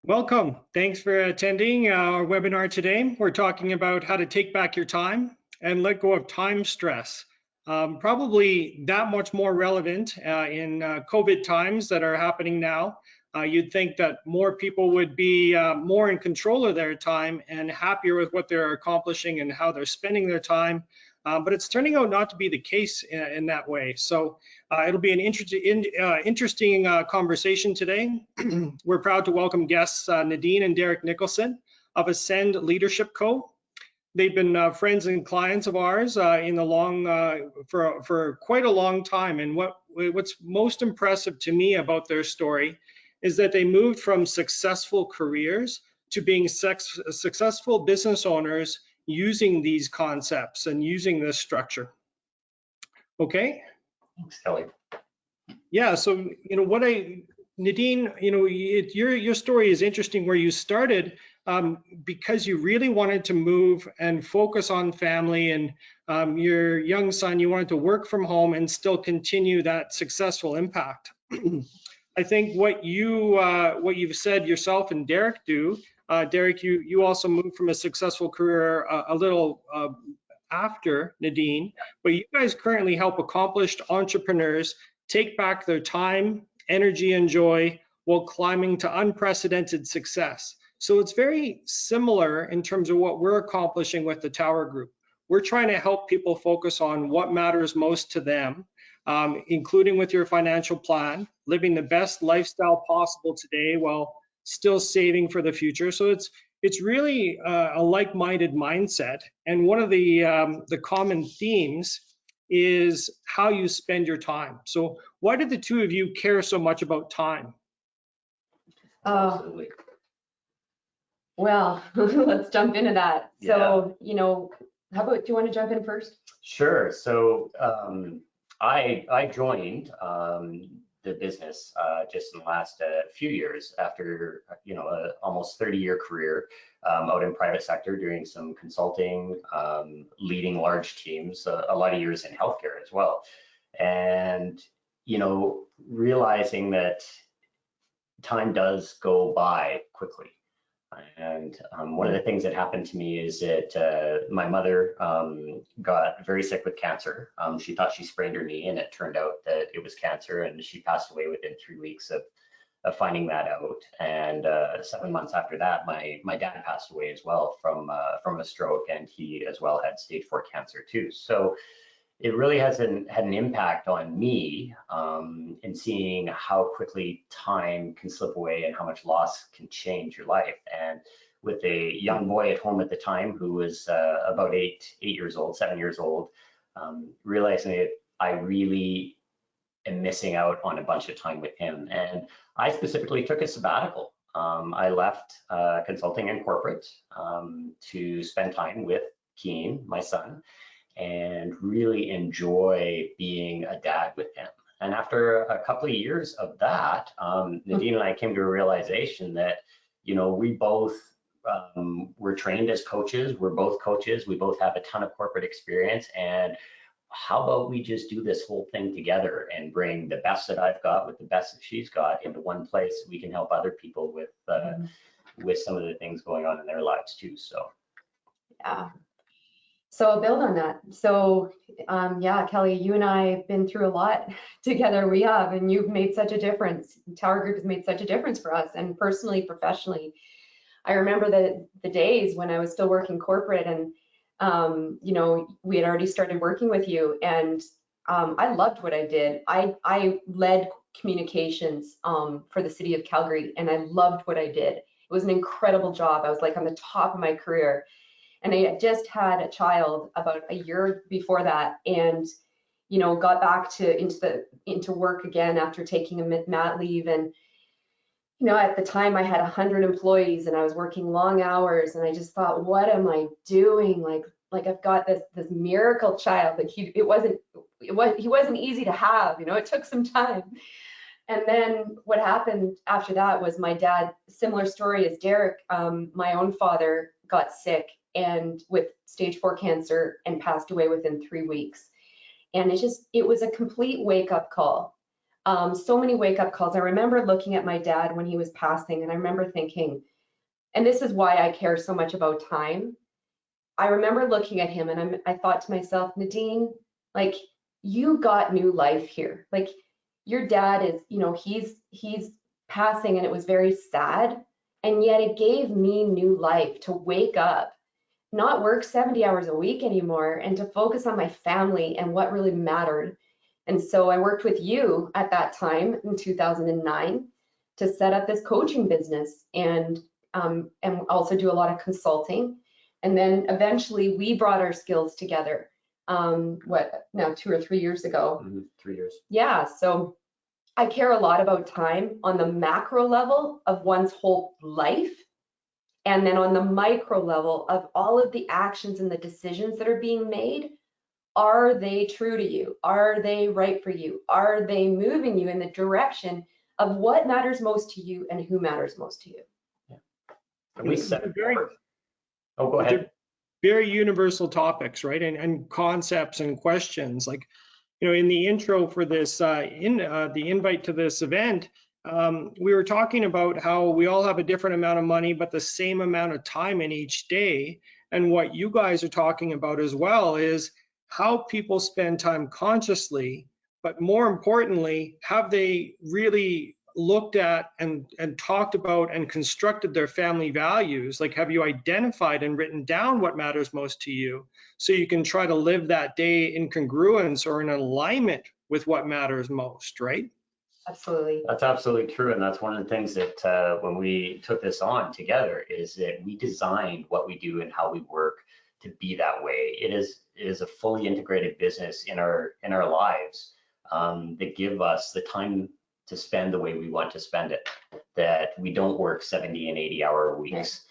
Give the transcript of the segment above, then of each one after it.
Welcome. Thanks for attending our webinar today. We're talking about how to take back your time and let go of time stress. Probably that much more relevant in COVID times that are happening now. You'd think that more people would be more in control of their time and happier with what they're accomplishing and how they're spending their time. But it's turning out not to be the case in that way. So it'll be an interesting conversation today. We're proud to welcome guests Nadine and Derek Nicholson of Ascend Leadership Co. They've been friends and clients of ours for quite a long time. And what's most impressive to me about their story is that they moved from successful careers to being successful business owners using these concepts and using this structure. Okay. Thanks, Kelly. Yeah. So Nadine, your story is interesting. Where you started because you really wanted to move and focus on family and your young son. You wanted to work from home and still continue that successful impact. I think what you've said yourself and Derek do. Derek, you also moved from a successful career a little after Nadine, but you guys currently help accomplished entrepreneurs take back their time, energy, and joy while climbing to unprecedented success. So it's very similar in terms of what we're accomplishing with the Tower Group. We're trying to help people focus on what matters most to them, including with your financial plan, living the best lifestyle possible today while still saving for the future. So it's really a like-minded mindset. And one of the common themes is how you spend your time. So why did the two of you care so much about time? Absolutely. Well, let's jump into that. Yeah. So, how about, do you want to jump in first? Sure. So I joined the business just in the last few years after a almost 30-year career out in private sector doing some consulting, leading large teams, a lot of years in healthcare as well, and realizing that time does go by quickly. And one of the things that happened to me is that my mother got very sick with cancer. She thought she sprained her knee, and it turned out that it was cancer, and she passed away within 3 weeks of finding that out. And 7 months after that, my dad passed away as well from a stroke, and he as well had stage 4 cancer too. So it really had an impact on me in seeing how quickly time can slip away and how much loss can change your life. And with a young boy at home at the time who was about 7 years old, realizing that I really am missing out on a bunch of time with him. And I specifically took a sabbatical. I left consulting and corporate to spend time with Keen, my son, and really enjoy being a dad with him. And after a couple of years of that, Nadine and I came to a realization that, we both were trained as coaches. We're both coaches. We both have a ton of corporate experience. And how about we just do this whole thing together and bring the best that I've got with the best that she's got into one place so we can help other people with some of the things going on in their lives too. So, Yeah. So I'll build on that. So yeah, Kelly, you and I have been through a lot together. We have, and you've made such a difference. Tower Group has made such a difference for us, and personally, professionally. I remember the days when I was still working corporate, and we had already started working with you, and I loved what I did. I led communications for the city of Calgary, and I loved what I did. It was an incredible job. I was like on the top of my career. And I had just had a child about a year before that, and got back into work again after taking a mat leave. And at the time I had 100 employees, and I was working long hours, and I just thought, what am I doing? Like I've got this miracle child. Like he wasn't easy to have. It took some time. And then what happened after that was my dad, similar story as Derek, my own father got sick and with stage 4 cancer and passed away within 3 weeks. And it was a complete wake-up call. So many wake up calls. I remember looking at my dad when he was passing, and I remember thinking, and this is why I care so much about time. I remember looking at him and I thought to myself, Nadine, like, you got new life here. Like, your dad is, he's passing and it was very sad. And yet it gave me new life to wake up, not work 70 hours a week anymore, and to focus on my family and what really mattered. And so I worked with you at that time in 2009 to set up this coaching business and also do a lot of consulting. And then eventually we brought our skills together. What now, 2 or 3 years ago? 3 years. Yeah. So I care a lot about time on the macro level of one's whole life. And then on the micro level of all of the actions and the decisions that are being made. Are they true to you? Are they right for you? Are they moving you in the direction of what matters most to you and who matters most to you? Yeah. And we set it forward. Oh, go They're ahead. very universal topics, right? And concepts and questions. Like, in the intro for this, the invite to this event, we were talking about how we all have a different amount of money, but the same amount of time in each day. And what you guys are talking about as well is how people spend time consciously, but more importantly, have they really looked at and talked about and constructed their family values? Like, have you identified and written down what matters most to you so you can try to live that day in congruence or in alignment with what matters most, right? Absolutely. That's absolutely true. And that's one of the things that when we took this on together is that we designed what we do and how we work to be that way. It is a fully integrated business in our lives that give us the time to spend the way we want to spend it, that we don't work 70 and 80-hour weeks.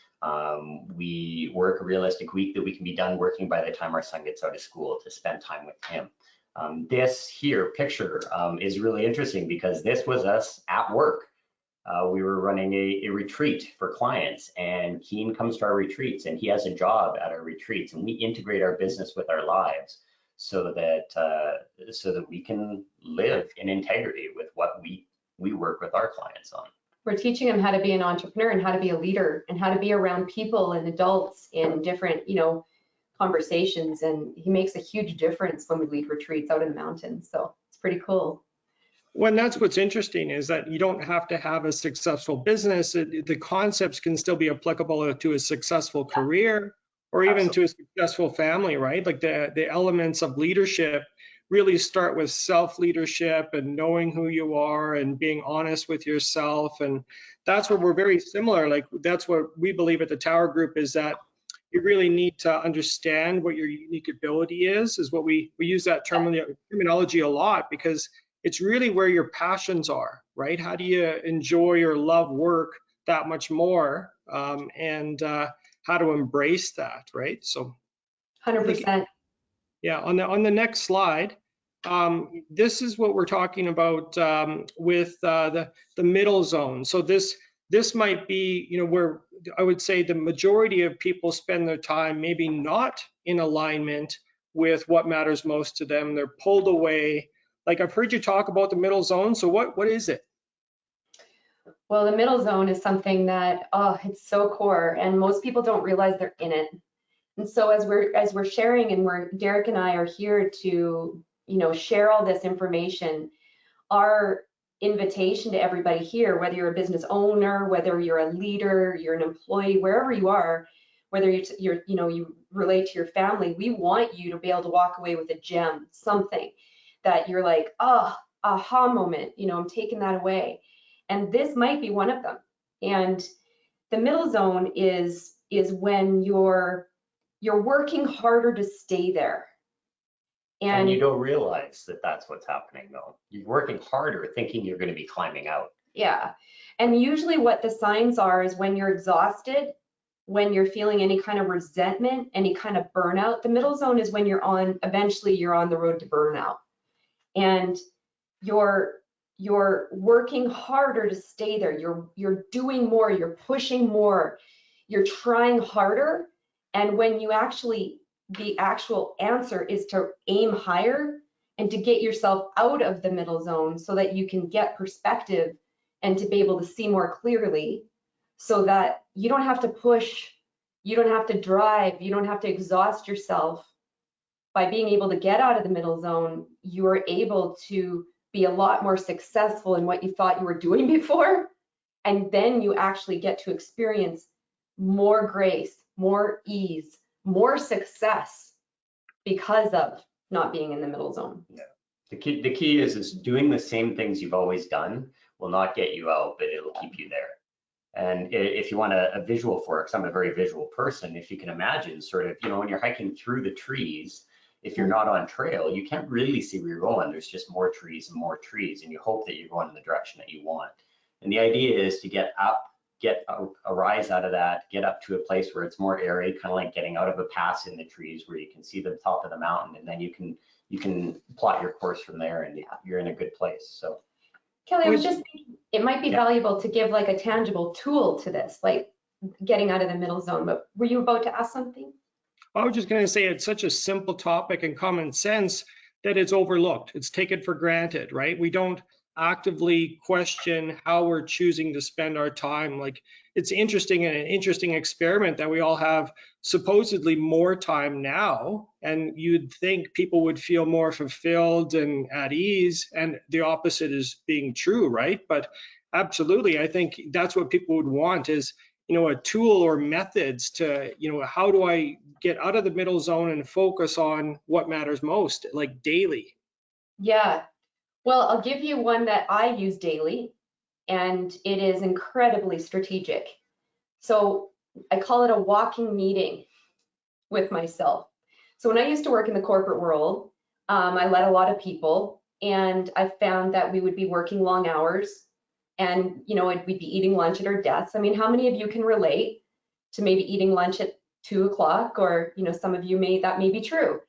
We work a realistic week that we can be done working by the time our son gets out of school to spend time with him. This here picture is really interesting because this was us at work. We were running a retreat for clients, and Keen comes to our retreats and he has a job at our retreats, and we integrate our business with our lives so that we can live in integrity with what we work with our clients on. We're teaching them how to be an entrepreneur and how to be a leader and how to be around people and adults in different, conversations. And he makes a huge difference when we lead retreats out in the mountains. So it's pretty cool. Well, that's what's interesting is that you don't have to have a successful business. The concepts can still be applicable to a successful career or even to a successful family, right? Like the elements of leadership really start with self-leadership and knowing who you are and being honest with yourself. And that's where we're very similar. Like, that's what we believe at the Tower Group, is that you really need to understand what your unique ability is what we use that terminology a lot, because it's really where your passions are, right? How do you enjoy or love work that much more, and how to embrace that, right? So 100%. Yeah, on the next slide, this is what we're talking about with the middle zone. So this might be, where I would say the majority of people spend their time maybe not in alignment with what matters most to them. They're pulled away. Like, I've heard you talk about the middle zone. So what is it? Well, the middle zone is something that, it's so core, and most people don't realize they're in it. And so as we're sharing, and Derek and I are here to, share all this information, our invitation to everybody here, whether you're a business owner, whether you're a leader, you're an employee, wherever you are, whether you relate to your family, we want you to be able to walk away with a gem, something that you're like, aha moment, I'm taking that away. And this might be one of them. And the middle zone is when you're working harder to stay there. And you don't realize that that's what's happening, though. You're working harder thinking you're going to be climbing out. Yeah. And usually what the signs are is when you're exhausted, when you're feeling any kind of resentment, any kind of burnout. The middle zone is when eventually you're on the road to burnout. And you're working harder to stay there. You're doing more, you're pushing more, you're trying harder. And when you the actual answer is to aim higher, and to get yourself out of the middle zone so that you can get perspective and to be able to see more clearly, so that you don't have to push, you don't have to drive, you don't have to exhaust yourself. By being able to get out of the middle zone, you are able to be a lot more successful in what you thought you were doing before. And then you actually get to experience more grace, more ease, more success because of not being in the middle zone. Yeah. The key is doing the same things you've always done will not get you out, but it'll keep you there. And if you want a visual for it, because I'm a very visual person, if you can imagine sort of, when you're hiking through the trees, if you're not on trail, you can't really see where you're going. There's just more trees and more trees, and you hope that you're going in the direction that you want. And the idea is to get up, get a rise out of that, get up to a place where it's more airy, kind of like getting out of a pass in the trees where you can see the top of the mountain, and then you can plot your course from there, and you're in a good place. So Kelly, I was just thinking it might be valuable to give like a tangible tool to this, like getting out of the middle zone. But were you about to ask something? I was just going to say it's such a simple topic and common sense that it's overlooked. It's taken for granted, right? We don't actively question how we're choosing to spend our time. Like, it's interesting and an interesting experiment that we all have supposedly more time now, and you'd think people would feel more fulfilled and at ease, and the opposite is being true, right? But absolutely, I think that's what people would want is, a tool or methods to, how do I get out of the middle zone and focus on what matters most, like daily? Yeah. Well, I'll give you one that I use daily, and it is incredibly strategic. So I call it a walking meeting with myself. So when I used to work in the corporate world, I led a lot of people, and I found that we would be working long hours, and we'd be eating lunch at our desks. I mean, how many of you can relate to maybe eating lunch at 2 o'clock, or some of you that may be true.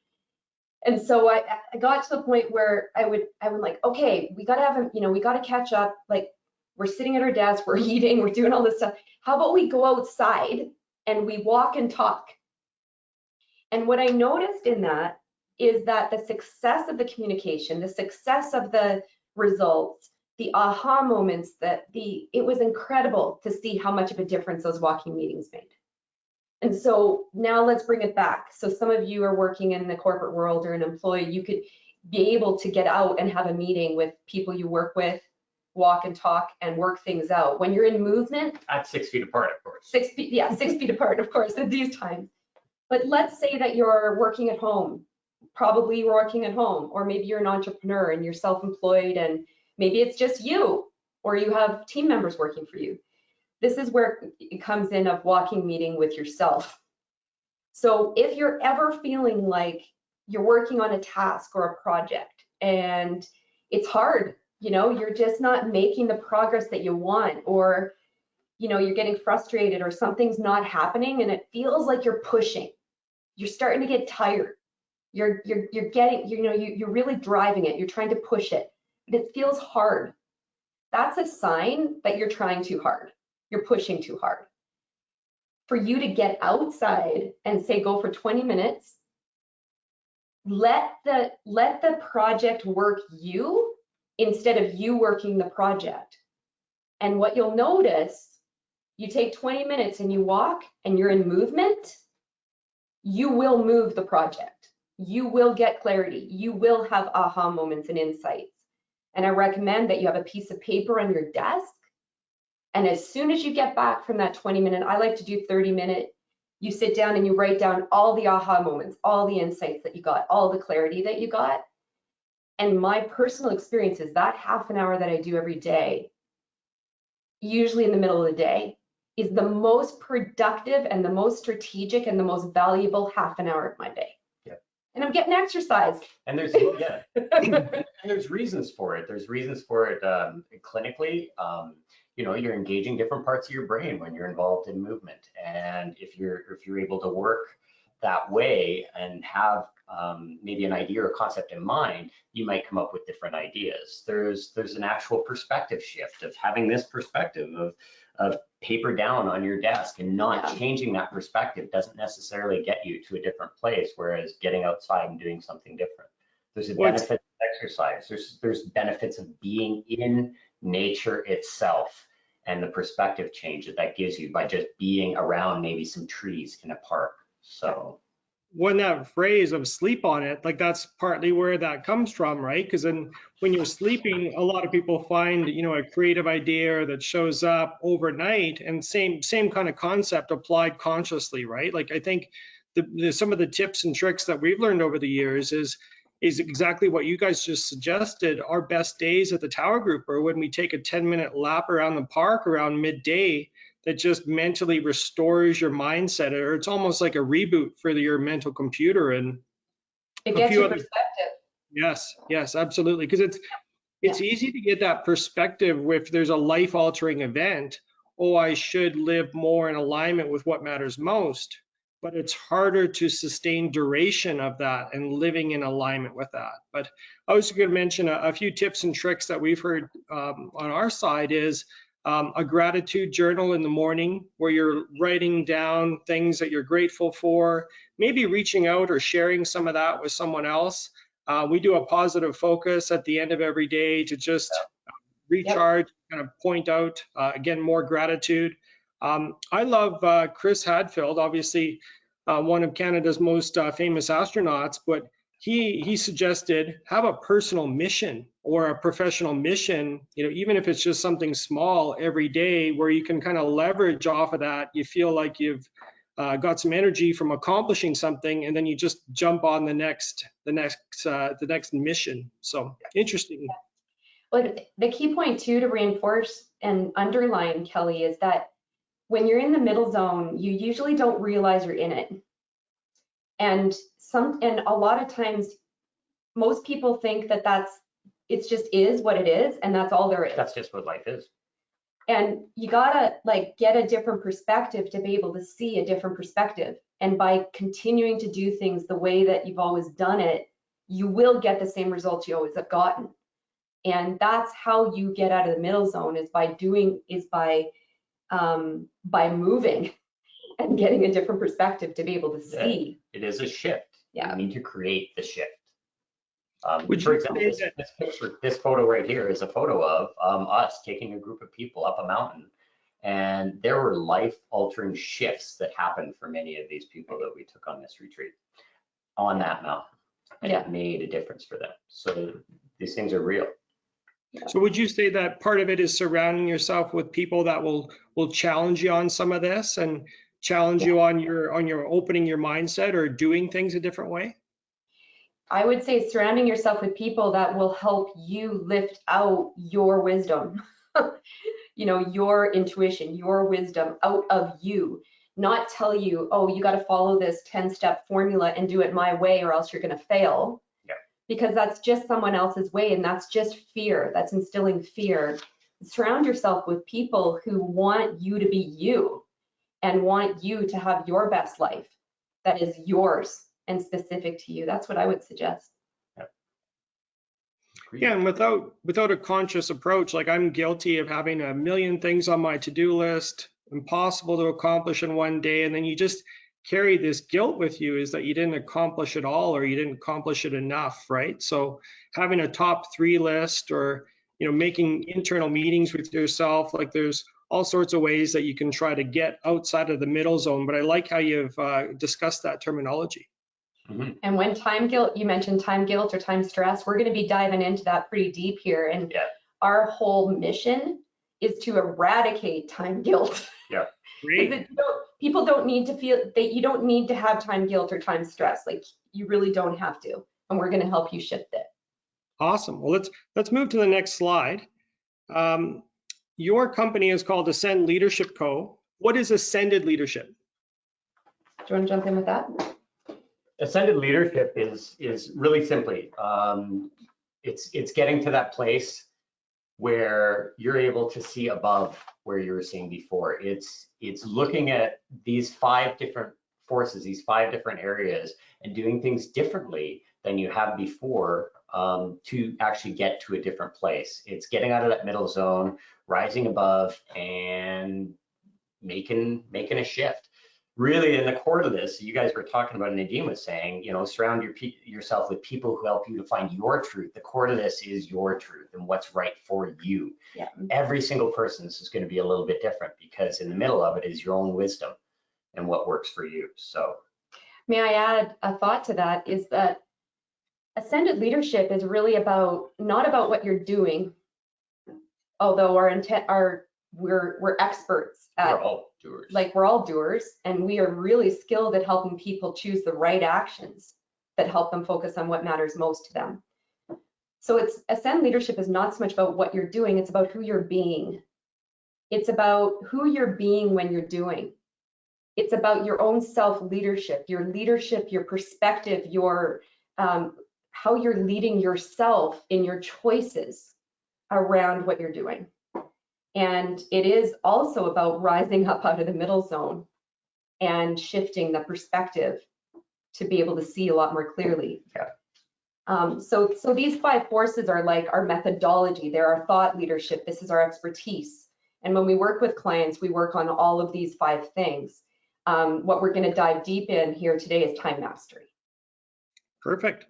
And so I got to the point where I would like, okay, we gotta have we gotta catch up. Like, we're sitting at our desk, we're eating, we're doing all this stuff. How about we go outside and we walk and talk? And what I noticed in that is that the success of the communication, the success of the results, the aha moments, it was incredible to see how much of a difference those walking meetings made. And so now let's bring it back. So some of you are working in the corporate world or an employee, you could be able to get out and have a meeting with people you work with, walk and talk and work things out. When you're in movement. At 6 feet apart, of course. 6 feet, yeah, 6 feet apart, of course, at these times. But let's say that you're working at home, probably you're working at home, or maybe you're an entrepreneur and you're self-employed, and maybe it's just you, or you have team members working for you. This is where it comes in of walking meeting with yourself. So if you're ever feeling like you're working on a task or a project and it's hard, you're just not making the progress that you want, or you're getting frustrated or something's not happening and it feels like you're pushing, you're starting to get tired, you're getting, you're really driving it, you're trying to push it, but it feels hard. That's a sign that you're trying too hard. You're pushing too hard. For you to get outside and say, go for 20 minutes, let the project work you instead of you working the project. And what you'll notice, you take 20 minutes and you walk and you're in movement, you will move the project. You will get clarity. You will have aha moments and insights. And I recommend that you have a piece of paper on your desk. And as soon as you get back from that 20-minute, I like to do 30-minute, you sit down and you write down all the aha moments, all the insights that you got, all the clarity that you got. And my personal experience is that half an hour that I do every day, usually in the middle of the day, is the most productive and the most strategic and the most valuable half an hour of my day. Yeah. And I'm getting exercise. And there's and there's reasons for it. There's reasons for it clinically. You're engaging different parts of your brain when you're involved in movement. And if you're able to work that way and have maybe an idea or concept in mind, you might come up with different ideas. There's an actual perspective shift of having this perspective of paper down on your desk, and not changing that perspective doesn't necessarily get you to a different place, whereas getting outside and doing something different. There's a benefit exercise. There's benefits of being in nature itself and the perspective change that that gives you by just being around maybe some trees in a park. So When that phrase of sleep on it, like that's partly where that comes from, right? Because then when you're sleeping, a lot of people find, a creative idea that shows up overnight, and same kind of concept applied consciously, right? Like I think some of the tips and tricks that we've learned over the years is exactly what you guys just suggested. Our best days at the Tower Group are when we take a 10-minute lap around the park around midday that just mentally restores your mindset, or it's almost like a reboot for your mental computer. And It a gets few you other, perspective. yes, absolutely, because it's Yeah. easy to get that perspective if there's a life-altering event. Oh, I should live more in alignment with what matters most, but it's harder to sustain duration of that and living in alignment with that. But I was going to mention a few tips and tricks that we've heard on our side is a gratitude journal in the morning where you're writing down things that you're grateful for, maybe reaching out or sharing some of that with someone else. We do a positive focus at the end of every day to just recharge, kind of point out, again, more gratitude. I love Chris Hadfield, obviously one of Canada's most famous astronauts, but he suggested have a personal mission or a professional mission, even if it's just something small every day where you can kind of leverage off of that. You feel like you've got some energy from accomplishing something, and then you just jump on the next mission. So interesting. Well, the key point too to reinforce and underline, Kelly, is that when you're in the middle zone, you usually don't realize you're in it. And a lot of times, most people think that it just is what it is, and that's all there is. that's just what life is. And you gotta get a different perspective to be able to see a different perspective. And by continuing to do things the way that you've always done it, you will get the same results you always have gotten. And that's how you get out of the middle zone, is by moving and getting a different perspective to be able to see. It is a shift. Yeah. You need to create the shift. Would For you example, say this photo right here is a photo of us taking a group of people up a mountain. And there were life-altering shifts that happened for many of these people that we took on this retreat on that mountain. And it made a difference for them. So these things are real. So would you say that part of it is surrounding yourself with people that will challenge you on some of this and challenge you on your opening your mindset or doing things a different way? I would say surrounding yourself with people that will help you lift out your wisdom, your intuition, your wisdom out of you, not tell you, oh, you got to follow this 10-step formula and do it my way or else you're going to fail. Yeah. Because that's just someone else's way, and that's just fear. That's instilling fear. Surround yourself with people who want you to be you and want you to have your best life that is yours and specific to you. That's what I would suggest. Yeah, and without a conscious approach, like I'm guilty of having a million things on my to-do list, impossible to accomplish in one day, and then you just carry this guilt with you is that you didn't accomplish it all or you didn't accomplish it enough, right? So having a top 3 list or making internal meetings with yourself, like there's all sorts of ways that you can try to get outside of the middle zone, but I like how you've discussed that terminology. Mm-hmm. And when time guilt, you mentioned time guilt or time stress, we're going to be diving into that pretty deep here. And our whole mission is to eradicate time guilt. Yeah. Great. People don't need to feel that you don't need to have time guilt or time stress. Like you really don't have to. And we're going to help you shift it. Awesome. Well, let's move to the next slide. Your company is called Ascend Leadership Co. What is Ascended Leadership? Do you want to jump in with that? Ascended leadership is really simply, it's getting to that place where you're able to see above where you were seeing before. It's looking at these 5 different forces, these 5 different areas, and doing things differently than you have before to actually get to a different place. It's getting out of that middle zone, rising above, and making a shift. really in the core of this, you guys were talking about, Nadine was saying, surround yourself with people who help you to find your truth. The core of this is your truth and what's right for you. Yeah. Every single person, this is going to be a little bit different, because in the middle of it is your own wisdom and what works for you. So may I add a thought to that, is that ascended leadership is really not about what you're doing, although we're experts at, we're all doers. like, we're all doers, and we are really skilled at helping people choose the right actions that help them focus on what matters most to them. So ascend leadership is not so much about what you're doing, it's about who you're being. It's about who you're being when you're doing. It's about your own self-leadership, your perspective, your how you're leading yourself in your choices around what you're doing. And it is also about rising up out of the middle zone and shifting the perspective to be able to see a lot more clearly. Yeah. So these 5 forces are like our methodology. They're our thought leadership. This is our expertise. And when we work with clients, we work on all of these 5 things. What we're going to dive deep in here today is time mastery. Perfect.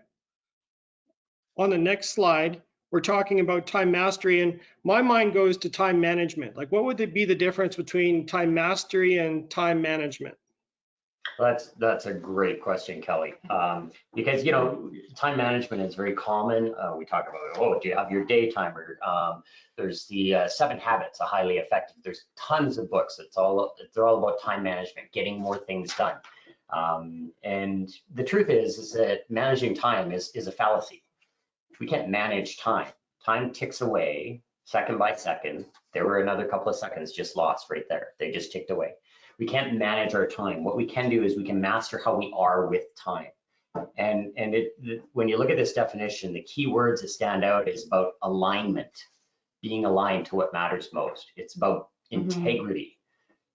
On the next slide, we're talking about time mastery, and my mind goes to time management. Like, what would be the difference between time mastery and time management? That's a great question, Kelly. Because time management is very common. We talk about, oh, do you have your day timer? There's the 7 Habits of Highly Effective. There's tons of books. They're all about time management, getting more things done. And the truth is that managing time is a fallacy. We can't manage time. Time ticks away second by second. There were another couple of seconds just lost right there. They just ticked away. We can't manage our time. What we can do is we can master how we are with time. And when you look at this definition, the key words that stand out is about alignment, being aligned to what matters most. It's about integrity.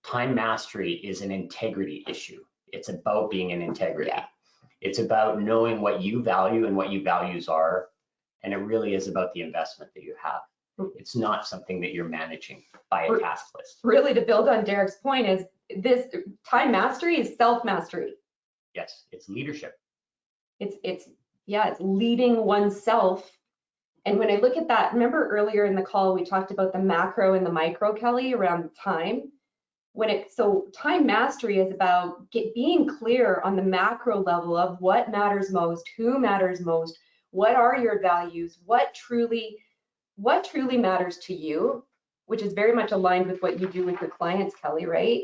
Time mastery is an integrity issue. It's about being in integrity. Yeah. It's about knowing what you value and what your values are. And it really is about the investment that you have. It's not something that you're managing by a task list. Really, to build on Derek's point, is this time mastery is self-mastery. Yes, it's leadership. It's leading oneself. And when I look at that, remember earlier in the call, we talked about the macro and the micro, Kelly, around time. So time mastery is about being clear on the macro level of what matters most, who matters most, what are your values, what truly matters to you, which is very much aligned with what you do with your clients, Kelly, right?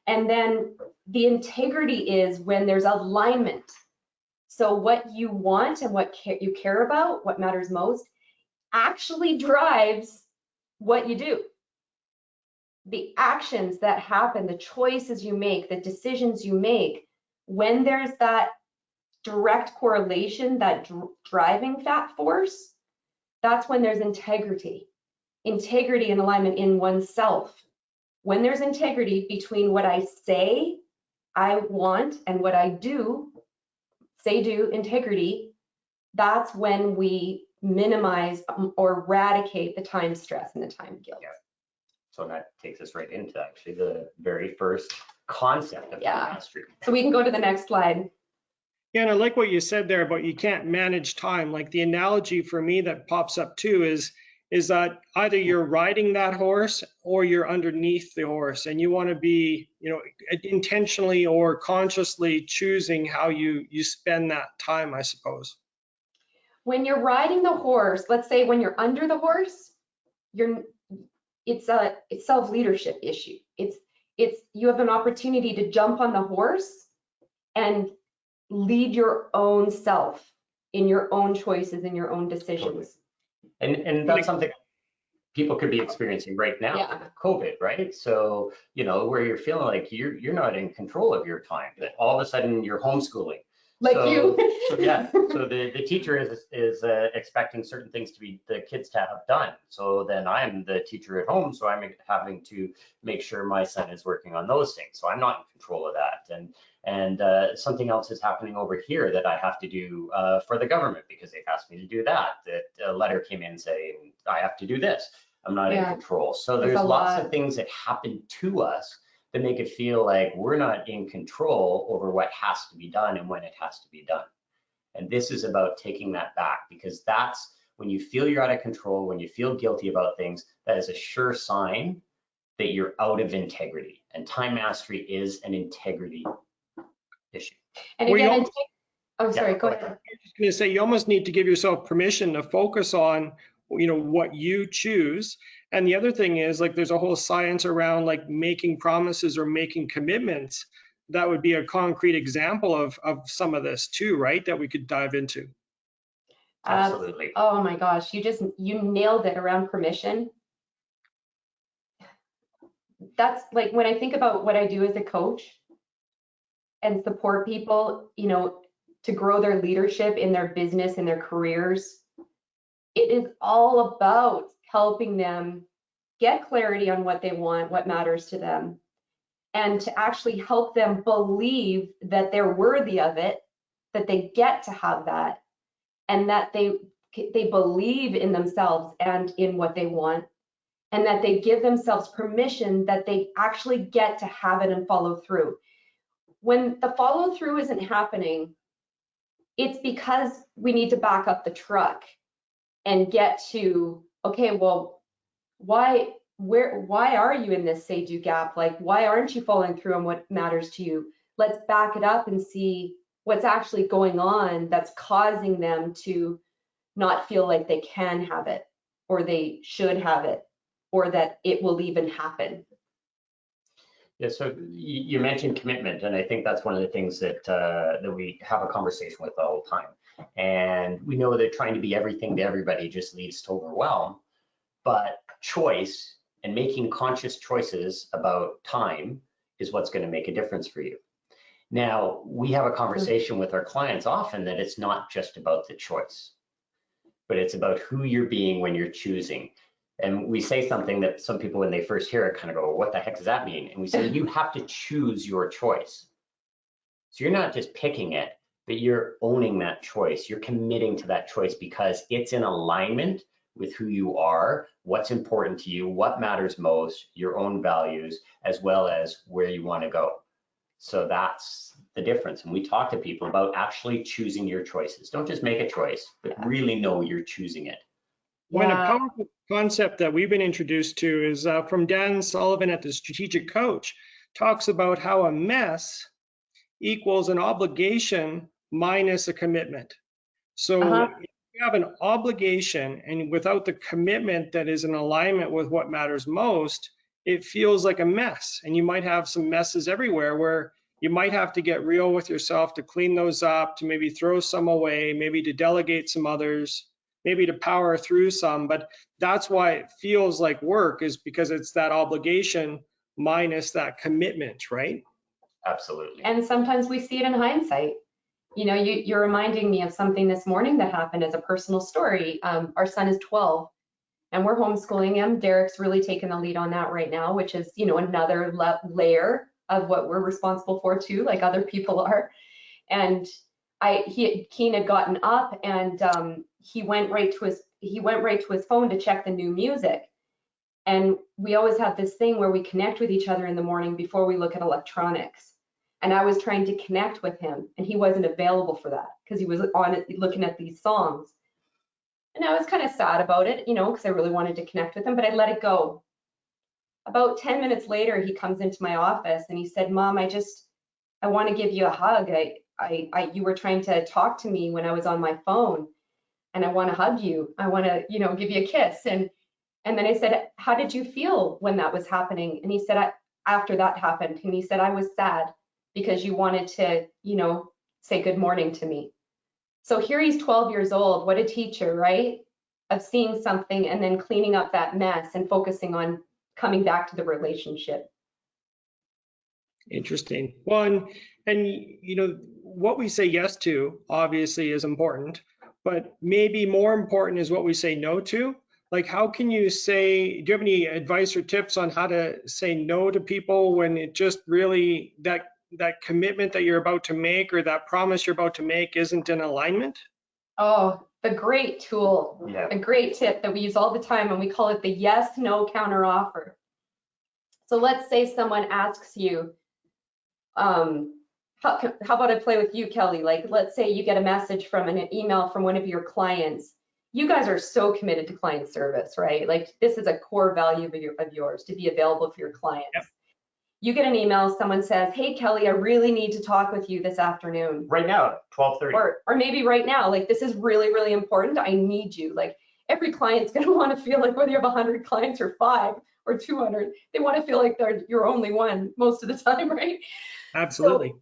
And then the integrity is when there's alignment. So what you want and what you care about, what matters most, actually drives what you do. The actions that happen, the choices you make, the decisions you make, when there's that direct correlation, that driving force, that's when there's integrity and alignment in oneself. When there's integrity between what I say I want and what I do, integrity, that's when we minimize or eradicate the time stress and the time guilt. Yeah. So that takes us right into actually the very first concept of time mastery. So we can go to the next slide. Yeah, and I like what you said there about you can't manage time. Like, the analogy for me that pops up too is that either you're riding that horse or you're underneath the horse, and you want to be, intentionally or consciously choosing how you spend that time, I suppose. When you're riding the horse, let's say when you're under the horse, it's a self-leadership issue. It's you have an opportunity to jump on the horse and lead your own self in your own choices and your own decisions. Totally. And that's something people could be experiencing right now, with COVID, right? So, where you're feeling like you're not in control of your time, but all of a sudden you're homeschooling. You. So the teacher is expecting certain things to be the kids to have done. So then I'm the teacher at home, so I'm having to make sure my son is working on those things. So I'm not in control of that. And something else is happening over here that I have to do for the government because they've asked me to do that. That a letter came in saying I have to do this. I'm not in control. So there's lots of things that happen to us that make it feel like we're not in control over what has to be done and when it has to be done. And this is about taking that back, because that's when you feel you're out of control, when you feel guilty about things, that is a sure sign that you're out of integrity. And time mastery is an integrity issue. And Well, again, oh, sorry, go ahead. I was just going to say, you almost need to give yourself permission to focus on, what you choose. And the other thing is, like, there's a whole science around like making promises or making commitments. That would be a concrete example of some of this too, right? That we could dive into. Absolutely. Oh my gosh, you nailed it around permission. That's like when I think about what I do as a coach and support people, to grow their leadership in their business and their careers. It is all about helping them get clarity on what they want, what matters to them, and to actually help them believe that they're worthy of it, that they get to have that, and that they believe in themselves and in what they want, and that they give themselves permission that they actually get to have it and follow through. When the follow through isn't happening, it's because we need to back up the truck and get to, okay, well, why are you in this say-do gap? Like, why aren't you following through on what matters to you? Let's back it up and see what's actually going on that's causing them to not feel like they can have it, or they should have it, or that it will even happen. Yeah, so you mentioned commitment, and I think that's one of the things that we have a conversation with all the time. And we know that trying to be everything to everybody just leads to overwhelm, but choice and making conscious choices about time is what's going to make a difference for you. Now, we have a conversation with our clients often that it's not just about the choice, but it's about who you're being when you're choosing. And we say something that some people, when they first hear it, kind of go, what the heck does that mean? And we say, you have to choose your choice. So you're not just picking it, but you're owning that choice. You're committing to that choice because it's in alignment with who you are, what's important to you, what matters most, your own values, as well as where you want to go. So that's the difference. And we talk to people about actually choosing your choices. Don't just make a choice, but really know you're choosing it. When a powerful concept that we've been introduced to is from Dan Sullivan at the Strategic Coach, talks about how a mess equals an obligation minus a commitment. So if you have an obligation and without the commitment that is in alignment with what matters most, it feels like a mess. And you might have some messes everywhere where you might have to get real with yourself to clean those up, to maybe throw some away, maybe to delegate some others, maybe to power through some. But that's why it feels like work, is because it's that obligation minus that commitment, right? Absolutely. And sometimes we see it in hindsight. You're reminding me of something this morning that happened as a personal story. Our son is 12 and we're homeschooling him. Derek's really taken the lead on that right now, which is, another layer of what we're responsible for too, like other people are. And Keen had gotten up and he went right to his phone to check the new music. And we always have this thing where we connect with each other in the morning before we look at electronics. And I was trying to connect with him and he wasn't available for that because he was on it looking at these songs. And I was kind of sad about it, because I really wanted to connect with him, but I let it go. About 10 minutes later, he comes into my office and he said, Mom, I want to give you a hug. You were trying to talk to me when I was on my phone and I want to hug you. I want to, give you a kiss. And then I said, how did you feel when that was happening? And he said, after that happened, and he said, I was sad because you wanted to, say good morning to me. So here he's 12 years old. What a teacher, right? Of seeing something and then cleaning up that mess and focusing on coming back to the relationship. Interesting. Well, and what we say yes to obviously is important, but maybe more important is what we say no to. Like, how can you say, do you have any advice or tips on how to say no to people when it just really, that commitment that you're about to make or that promise you're about to make isn't in alignment? Oh, the great tool, a great tip that we use all the time, and we call it the yes, no counter offer. So let's say someone asks you, how about I play with you, Kelly? Like, let's say you get a message from an email from one of your clients. You guys are so committed to client service, right? Like, this is a core value of yours, to be available for your clients. Yep. You get an email, someone says, hey, Kelly, I really need to talk with you this afternoon. Right now, 12:30. Or maybe right now, like, this is really, really important. I need you. Like, every client's going to want to feel like, whether you have 100 clients or 5 or 200, they want to feel like they're your only one most of the time, right? Absolutely.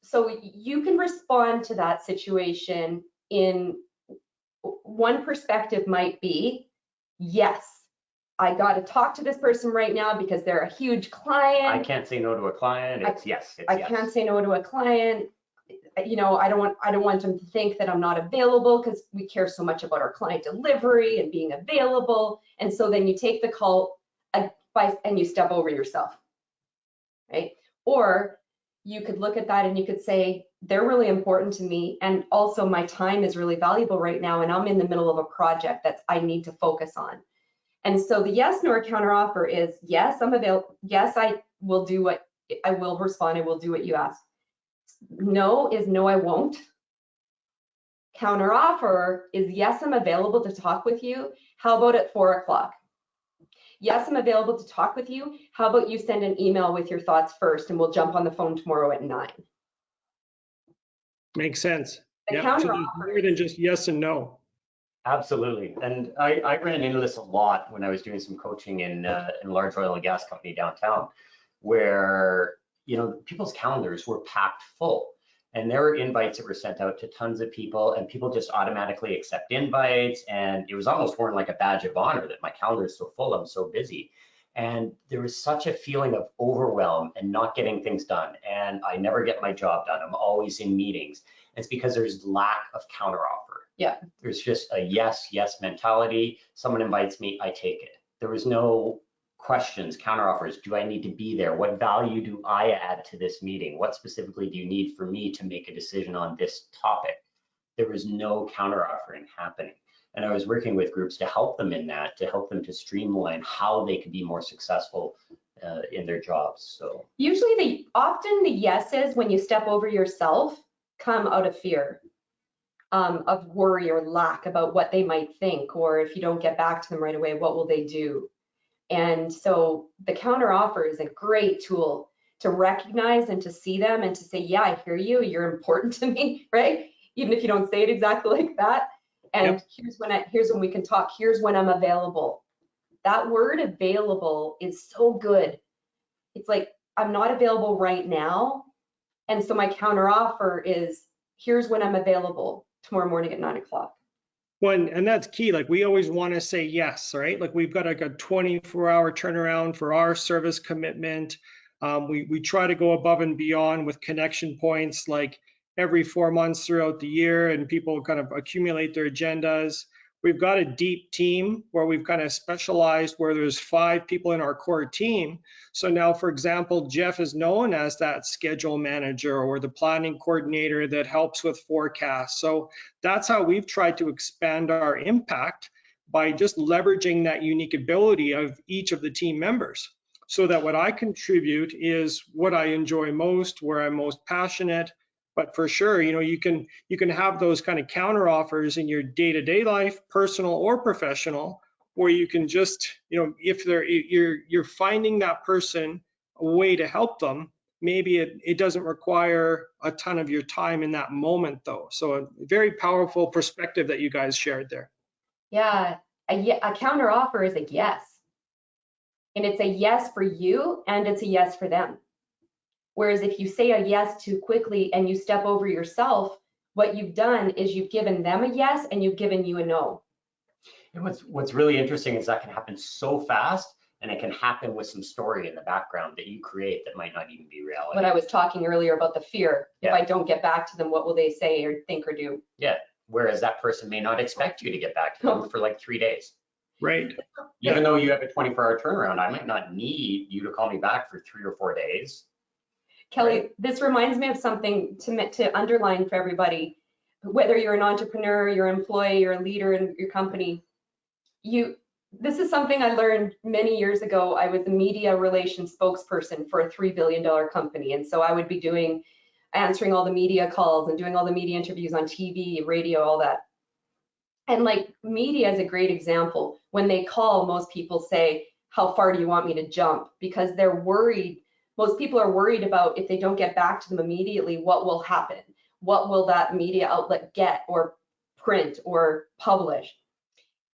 So you can respond to that situation in one perspective might be, yes, I got to talk to this person right now because they're a huge client. I can't say no to a client. It's yes. It's I yes. can't say no to a client. You know, I don't want them to think that I'm not available, because we care so much about our client delivery and being available. And so then you take the call and you step over yourself, right? Or you could look at that and you could say, they're really important to me, and also my time is really valuable right now, and I'm in the middle of a project that I need to focus on. And so the yes nor counteroffer is, yes, I'm available. Yes, I will respond. I will do what you ask. No is no, I won't. Counteroffer is, yes, I'm available to talk with you. How about at 4 o'clock? Yes, I'm available to talk with you. How about you send an email with your thoughts first, and we'll jump on the phone tomorrow at 9. Makes sense. The Yeah. So there's counteroffer more than just yes and no. Absolutely. And I ran into this a lot when I was doing some coaching in large oil and gas company downtown, where, you know, people's calendars were packed full. And there were invites that were sent out to tons of people, and people just automatically accept invites. And it was almost worn like a badge of honor that my calendar is so full, I'm so busy. And there was such a feeling of overwhelm and not getting things done. And I never get my job done. I'm always in meetings. It's because there's lack of counteroffer. Yeah. There's just a yes, yes mentality. Someone invites me, I take it. There was no questions, counteroffers. Do I need to be there? What value do I add to this meeting? What specifically do you need for me to make a decision on this topic? There was no counteroffering happening. And I was working with groups to help them in that, to help them to streamline how they could be more successful in their jobs. So usually often the yeses, when you step over yourself, come out of fear, of worry or lack about what they might think, or if you don't get back to them right away, what will they do? And so the counteroffer is a great tool to recognize and to see them and to say, yeah, I hear you, you're important to me, right? Even if you don't say it exactly like that. And Yep. here's when we can talk, here's when I'm available. That word available is so good. It's like, I'm not available right now. And so my counteroffer is, here's when I'm available tomorrow morning at 9 o'clock. Well, and that's key. Like, we always want to say yes, right? Like, we've got like a 24-hour turnaround for our service commitment. We try to go above and beyond with connection points, like every 4 months throughout the year, and people kind of accumulate their agendas. We've got a deep team where we've kind of specialized, where there's 5 people in our core team. So now, for example, Jeff is known as that schedule manager or the planning coordinator that helps with forecasts. So that's how we've tried to expand our impact, by just leveraging that unique ability of each of the team members, so that what I contribute is what I enjoy most, where I'm most passionate. But for sure, you know, you can have those kind of counter offers in your day-to-day life, personal or professional, where you can just, you know, if you're finding that person a way to help them. Maybe it doesn't require a ton of your time in that moment, though. So a very powerful perspective that you guys shared there. Yeah, a counter offer is a yes. And it's a yes for you, and it's a yes for them. Whereas if you say a yes too quickly and you step over yourself, what you've done is you've given them a yes and you've given you a no. and what's really interesting is that can happen so fast, and it can happen with some story in the background that you create that might not even be reality. What I was talking earlier about the fear, Yeah. if I don't get back to them, what will they say or think or do? Yeah, whereas that person may not expect you to get back to them for like 3 days. Right. Even though you have a 24-hour turnaround, I might not need you to call me back for 3 or 4 days. Kelly, Right. this reminds me of something to underline for everybody, whether you're an entrepreneur, you're an employee, you're a leader in your company. this is something I learned many years ago. I was a media relations spokesperson for a $3 billion company. And so I would be answering all the media calls and doing all the media interviews on TV, radio, all that. And like media is a great example. When they call, most people say, how far do you want me to jump? Because they're worried. Most people are worried about if they don't get back to them immediately, what will happen? What will that media outlet get or print or publish?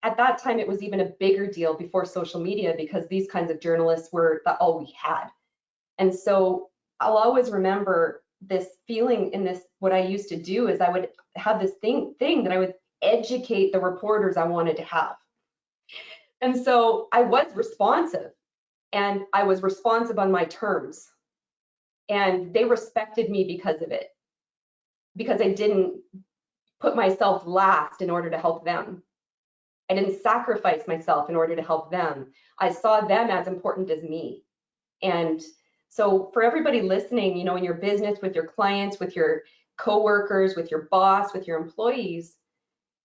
At that time, it was even a bigger deal before social media because these kinds of journalists were all we had. And so I'll always remember this feeling in this, what I used to do is I would have this thing that I would educate the reporters I wanted to have. And so I was responsive, and I was responsive on my terms. And they respected me because of it, because I didn't put myself last in order to help them. I didn't sacrifice myself in order to help them. I saw them as important as me. And so for everybody listening, you know, in your business, with your clients, with your coworkers, with your boss, with your employees,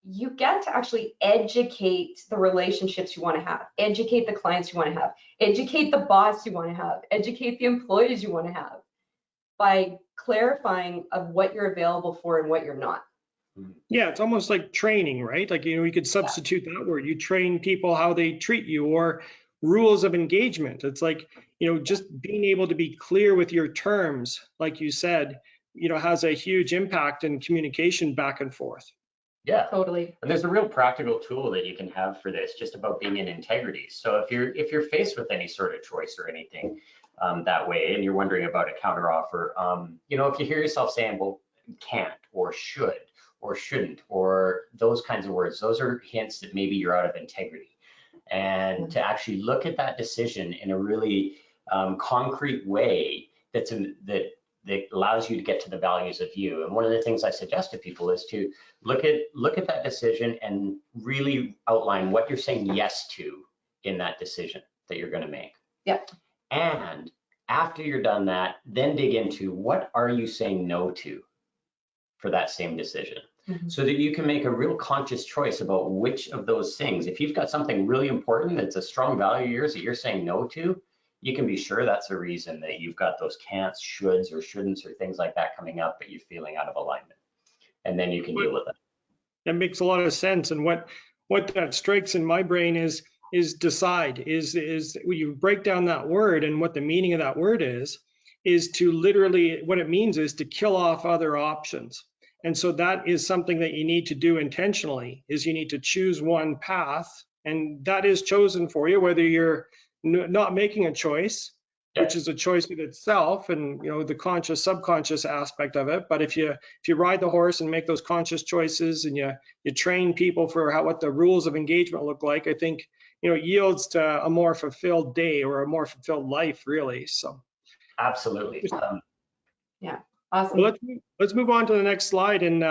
you get to actually educate the relationships you want to have, educate the clients you want to have, educate the boss you want to have, educate the employees you want to have by clarifying of what you're available for and what you're not. Yeah, it's almost like training, right? Like, you could substitute that word. You train people how they treat you, or rules of engagement. It's like, just being able to be clear with your terms, like you said, has a huge impact in communication back and forth. Yeah, totally. And there's a real practical tool that you can have for this, just about being in integrity. So if you're faced with any sort of choice or anything that way, and you're wondering about a counteroffer, if you hear yourself saying, well, can't or should or shouldn't or those kinds of words, those are hints that maybe you're out of integrity. And to actually look at that decision in a really concrete way that allows you to get to the values of you. And one of the things I suggest to people is to look at that decision and really outline what you're saying yes to in that decision that you're going to make. Yeah. And after you're done that, then dig into what are you saying no to for that same decision, so that you can make a real conscious choice about which of those things. If you've got something really important that's a strong value of yours that you're saying no to, you can be sure that's a reason that you've got those can'ts, shoulds, or shouldn'ts, or things like that coming up that you're feeling out of alignment. And then you can deal with it. That makes a lot of sense. And what that strikes in my brain is decide, is when you break down that word and what the meaning of that word is to literally, what it means is to kill off other options. And so that is something that you need to do intentionally, is you need to choose one path, and that is chosen for you, whether you're not making a choice, which is a choice in itself, and the conscious subconscious aspect of it. But if you ride the horse and make those conscious choices, and you train people for what the rules of engagement look like, I think it yields to a more fulfilled day or a more fulfilled life, really. So absolutely. Yeah, awesome. Well, let's move on to the next slide, and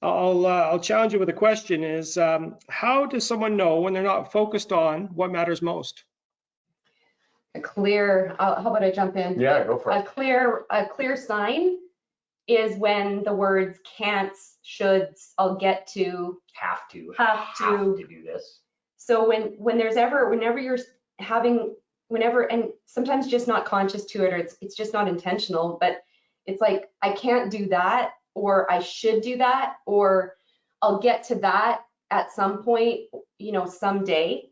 I'll challenge you with a question: is how does someone know when they're not focused on what matters most? A clear, how about I jump in? Yeah, go for it. A clear sign is when the words can'ts, shoulds, I'll get to, have to do this. So whenever you're having, and sometimes just not conscious to it, or it's just not intentional, but it's like, I can't do that, or I should do that, or I'll get to that at some point, someday.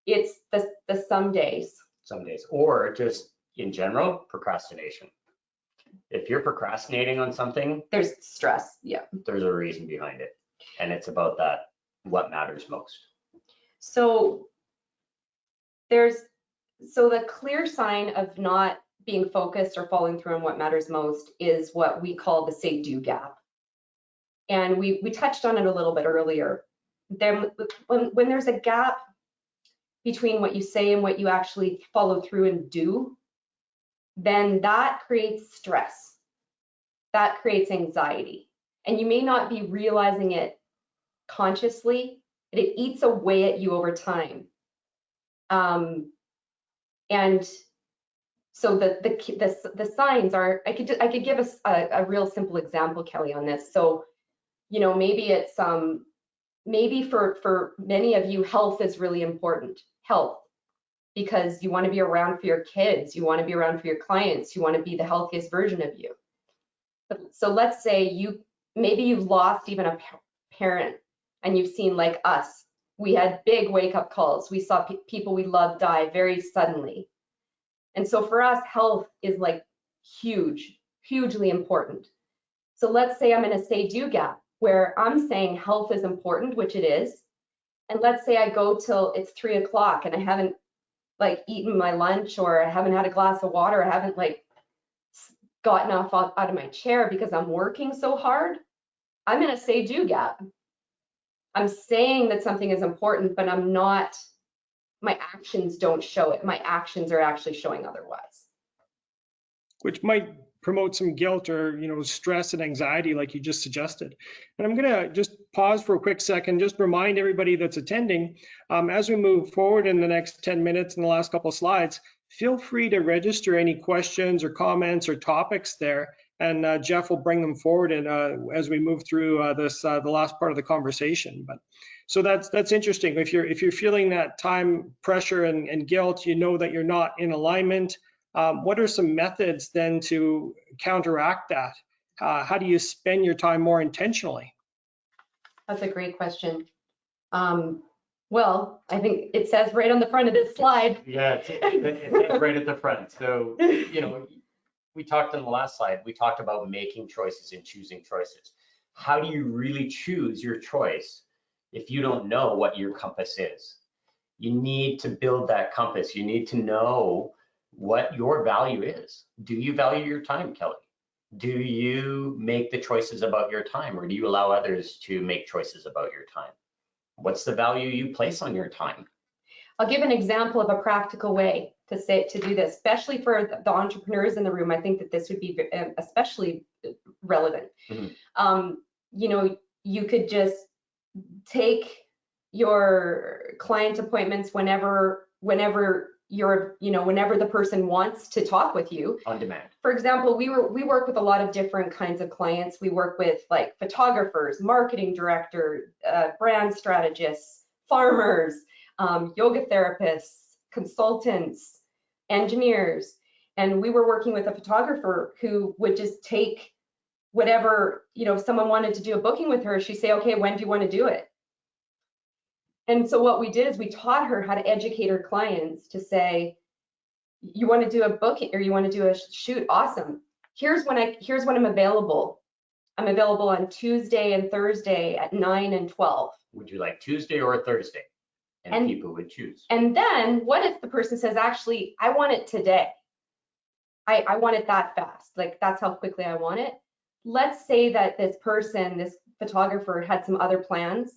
It's the some days. Some days, or just in general, procrastination. If you're procrastinating on something, there's stress. Yeah. There's a reason behind it. And it's about that, what matters most. So the clear sign of not being focused or following through on what matters most is what we call the say-do gap. And we touched on it a little bit earlier. Then when there's a gap between what you say and what you actually follow through and do, then that creates stress. That creates anxiety. And you may not be realizing it consciously, but it eats away at you over time. And so the signs are, I could give us a real simple example, Kelly, on this. So, maybe it's maybe for many of you, health is really important. Health, because you want to be around for your kids, you want to be around for your clients, you want to be the healthiest version of you. So let's say maybe you've lost even a parent, and you've seen, like us, we had big wake up calls. We saw people we loved die very suddenly. And so for us, health is like hugely important. So let's say I'm in a say-do gap where I'm saying health is important, which it is. And let's say I go till it's 3 o'clock and I haven't like eaten my lunch, or I haven't had a glass of water, I haven't like gotten off out of my chair because I'm working so hard. I'm in a say-do gap. I'm saying that something is important, but I'm not, my actions don't show it. My actions are actually showing otherwise. Which might promote some guilt or, stress and anxiety like you just suggested. And I'm gonna just pause for a quick second, just remind everybody that's attending, as we move forward in the next 10 minutes in the last couple of slides, feel free to register any questions or comments or topics there, and Jeff will bring them forward and as we move through the last part of the conversation. But so that's interesting. If you're feeling that time pressure and guilt, you know that you're not in alignment. What are some methods then to counteract that? How do you spend your time more intentionally? That's a great question. Well, I think it says right on the front of this slide. Yeah, it's right at the front. So, we talked on the last slide, we talked about making choices and choosing choices. How do you really choose your choice if you don't know what your compass is? You need to build that compass. You need to know what your value is. Do you value your time, Kelly? Do you make the choices about your time, or do you allow others to make choices about your time? What's the value you place on your time? I'll give an example of a practical way to do this, especially for the entrepreneurs in the room. I think that this would be especially relevant. Mm-hmm. You could just take your client appointments whenever whenever the person wants to talk with you. On demand. For example, we work with a lot of different kinds of clients. We work with like photographers, marketing director, brand strategists, farmers, yoga therapists, consultants, engineers. And we were working with a photographer who would just take whatever, if someone wanted to do a booking with her, she'd say, okay, when do you want to do it? And so what we did is we taught her how to educate her clients to say, you want to do a booking or you want to do a shoot? Awesome. Here's when I'm available. I'm available on Tuesday and Thursday at 9 and 12. Would you like Tuesday or Thursday? And people would choose. And then what if the person says, actually, I want it today. I want it that fast. Like, that's how quickly I want it. Let's say that this photographer had some other plans.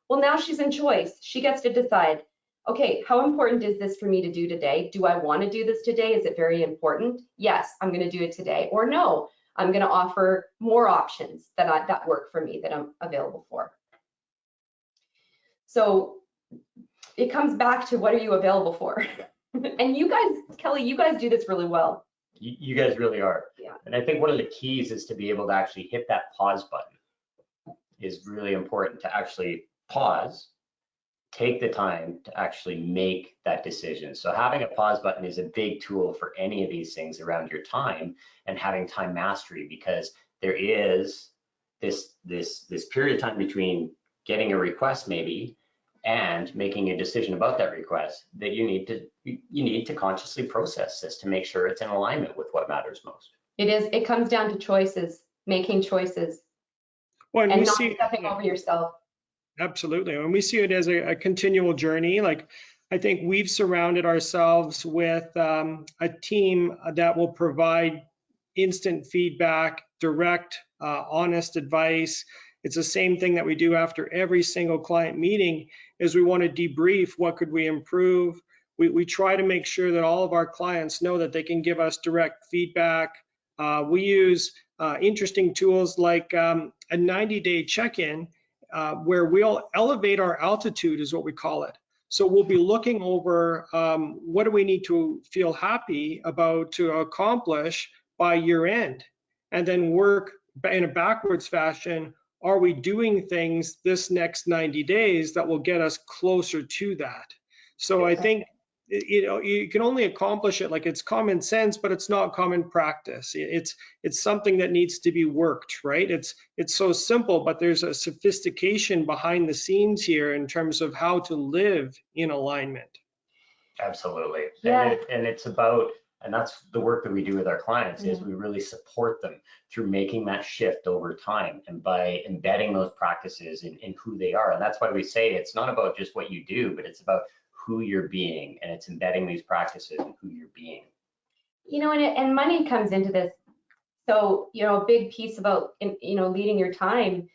Well, now she's in choice. She gets to decide, okay, how important is this for me to do today? Do I want to do this today? Is it very important? Yes, I'm going to do it today. Or no, I'm going to offer more options that work for me that I'm available for. So it comes back to, what are you available for? And you guys, Kelly, you guys do this really well. You guys really are. Yeah. And I think one of the keys is to be able to actually hit that pause button. Is really important, to actually pause, take the time to actually make that decision. So having a pause button is a big tool for any of these things around your time and having time mastery, because there is this period of time between getting a request maybe and making a decision about that request that you need to consciously process this to make sure it's in alignment with what matters most. It comes down to choices, making choices. Well, and not stepping over yourself. Absolutely. And we see it as a continual journey. Like, I think we've surrounded ourselves with a team that will provide instant feedback, direct, honest advice. It's the same thing that we do after every single client meeting, is we want to debrief, what could we improve? We try to make sure that all of our clients know that they can give us direct feedback. We use interesting tools like a 90-day check-in, where we'll elevate our altitude, is what we call it. So we'll be looking over what do we need to feel happy about to accomplish by year end, and then work in a backwards fashion are we doing things this next 90 days that will get us closer to that? So I think, you know, you can only accomplish it, like, it's common sense, but it's not common practice. It's something that needs to be worked, right? It's so simple, but there's a sophistication behind the scenes here in terms of how to live in alignment. Absolutely. Yeah. And it's about, and that's the work that we do with our clients, is Mhm. we really support them through making that shift over time and by embedding those practices in who they are. And that's why we say it's not about just what you do, but it's about who you're being, and it's embedding these practices in who you're being. You know, and money comes into this. So, you know, a big piece about, you know, leading your time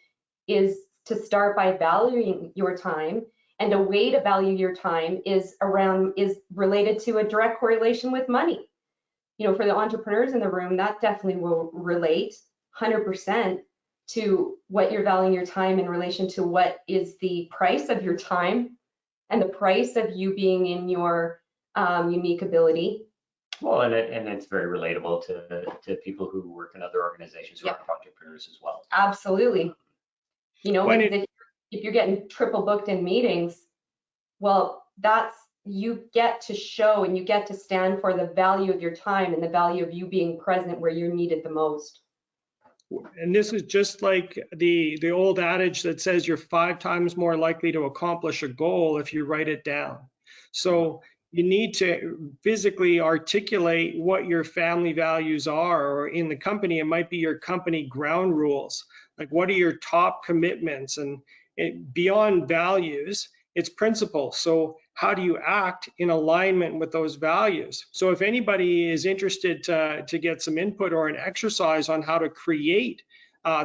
is to start by valuing your time. And a way to value your time is related to a direct correlation with money. You know, for the entrepreneurs in the room, that definitely will relate 100% to what you're valuing your time in relation to what is the price of your time and the price of you being in your unique ability. Well, and it's very relatable to people who work in other organizations who Yep. are entrepreneurs as well. Absolutely. You know, When because if you're getting triple booked in meetings, well, you get to show and you get to stand for the value of your time and the value of you being present where you're needed the most. And this is just like the old adage that says you're 5 times more likely to accomplish a goal if you write it down. So you need to physically articulate what your family values are, or in the company, it might be your company ground rules. Like, what are your top commitments? And beyond values, it's principles. So how do you act in alignment with those values? So if anybody is interested to get some input or an exercise on how to create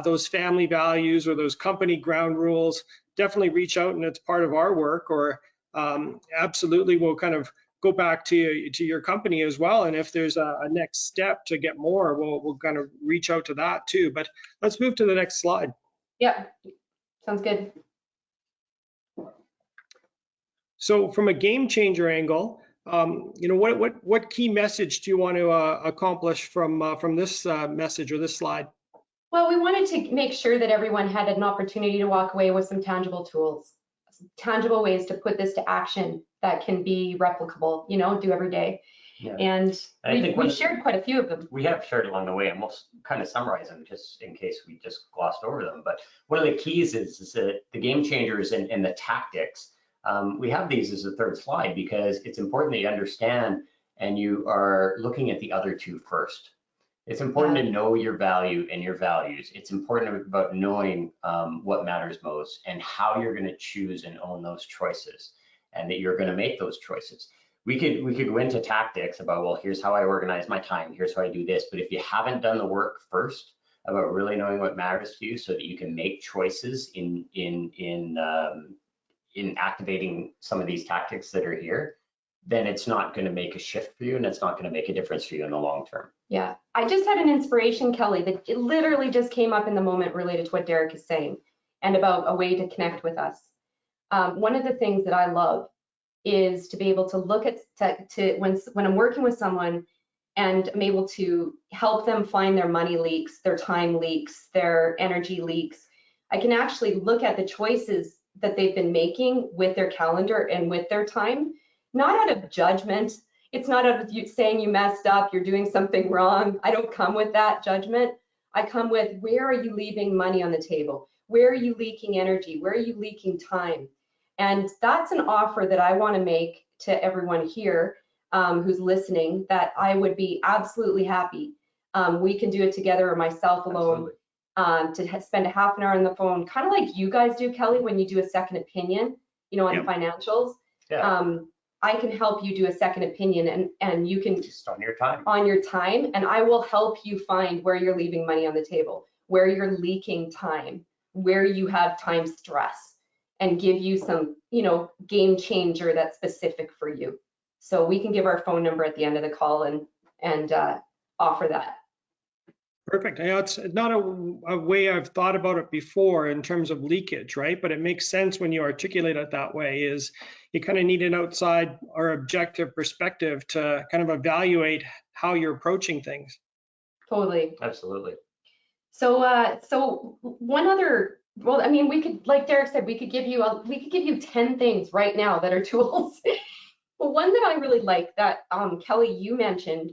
those family values or those company ground rules, definitely reach out, and it's part of our work. Or absolutely, we'll kind of go back to your company as well. And if there's a next step to get more, we'll kind of reach out to that too. But let's move to the next slide. Yep, sounds good. So from a game changer angle, you know, what key message do you want to accomplish from this message or this slide? Well, we wanted to make sure that everyone had an opportunity to walk away with some tangible tools, some tangible ways to put this to action that can be replicable, you know, do every day. Yeah. And I think we've shared quite a few of them. We have shared along the way, and we'll kind of summarize them just in case we just glossed over them. But one of the keys is that the game changers and the tactics. We have these as a third slide because it's important that you understand and you are looking at the other two first. It's important to know your value and your values. It's important about knowing what matters most and how you're going to choose and own those choices, and that you're going to make those choices. We could go into tactics about, well, here's how I organize my time, here's how I do this. But if you haven't done the work first about really knowing what matters to you, so that you can make choices in activating some of these tactics that are here, then it's not going to make a shift for you, and it's not going to make a difference for you in the long term. Yeah, I just had an inspiration, Kelly, that it literally just came up in the moment related to what Derek is saying and about a way to connect with us. One of the things that I love is to be able to look at when I'm working with someone and I'm able to help them find their money leaks, their time leaks, their energy leaks. I can actually look at the choices that they've been making with their calendar and with their time, not out of judgment. It's not out of you saying you messed up, you're doing something wrong. I don't come with that judgment. I come with, where are you leaving money on the table? Where are you leaking energy? Where are you leaking time? And that's an offer that I want to make to everyone here who's listening, that I would be absolutely happy. We can do it together, or myself alone, to spend a half an hour on the phone, kind of like you guys do, Kelly, when you do a second opinion, you know, on financials. Yeah. I can help you do a second opinion, and you can just on your time. On your time, and I will help you find where you're leaving money on the table, where you're leaking time, where you have time stress, and give you some, you know, game changer that's specific for you. So we can give our phone number at the end of the call and offer that. Perfect. You know, it's not a way I've thought about it before in terms of leakage, right? But it makes sense when you articulate it that way. Is you kind of need an outside or objective perspective to kind of evaluate how you're approaching things. Totally. Absolutely. So one other Well, I mean, we could, like Derek said, we could give you 10 things right now that are tools. But one that I really like that Kelly, you mentioned,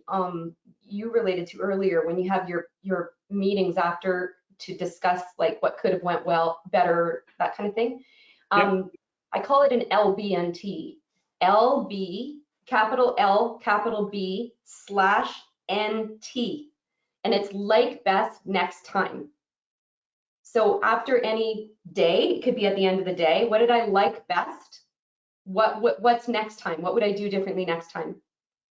you related to earlier when you have your meetings after to discuss like what could have went well, better, that kind of thing. Yep. I call it an LBNT. LB, capital L, capital B, /NT. And it's like best next time. So after any day, it could be at the end of the day, what did I like best? What's next time? What would I do differently next time?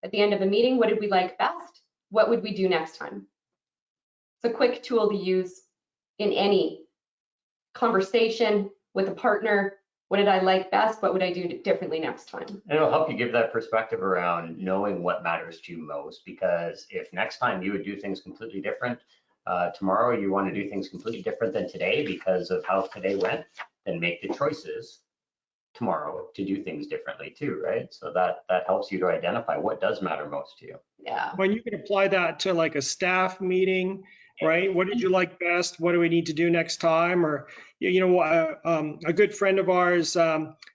At the end of a meeting, what did we like best? What would we do next time? It's a quick tool to use in any conversation with a partner. What did I like best? What would I do differently next time? And it'll help you give that perspective around knowing what matters to you most, because if next time you would do things completely different, tomorrow you want to do things completely different than today because of how today went, then make the choices tomorrow to do things differently too, right? So that helps you to identify what does matter most to you. Yeah. When you can apply that to like a staff meeting, right? What did you like best? What do we need to do next time? Or, a good friend of ours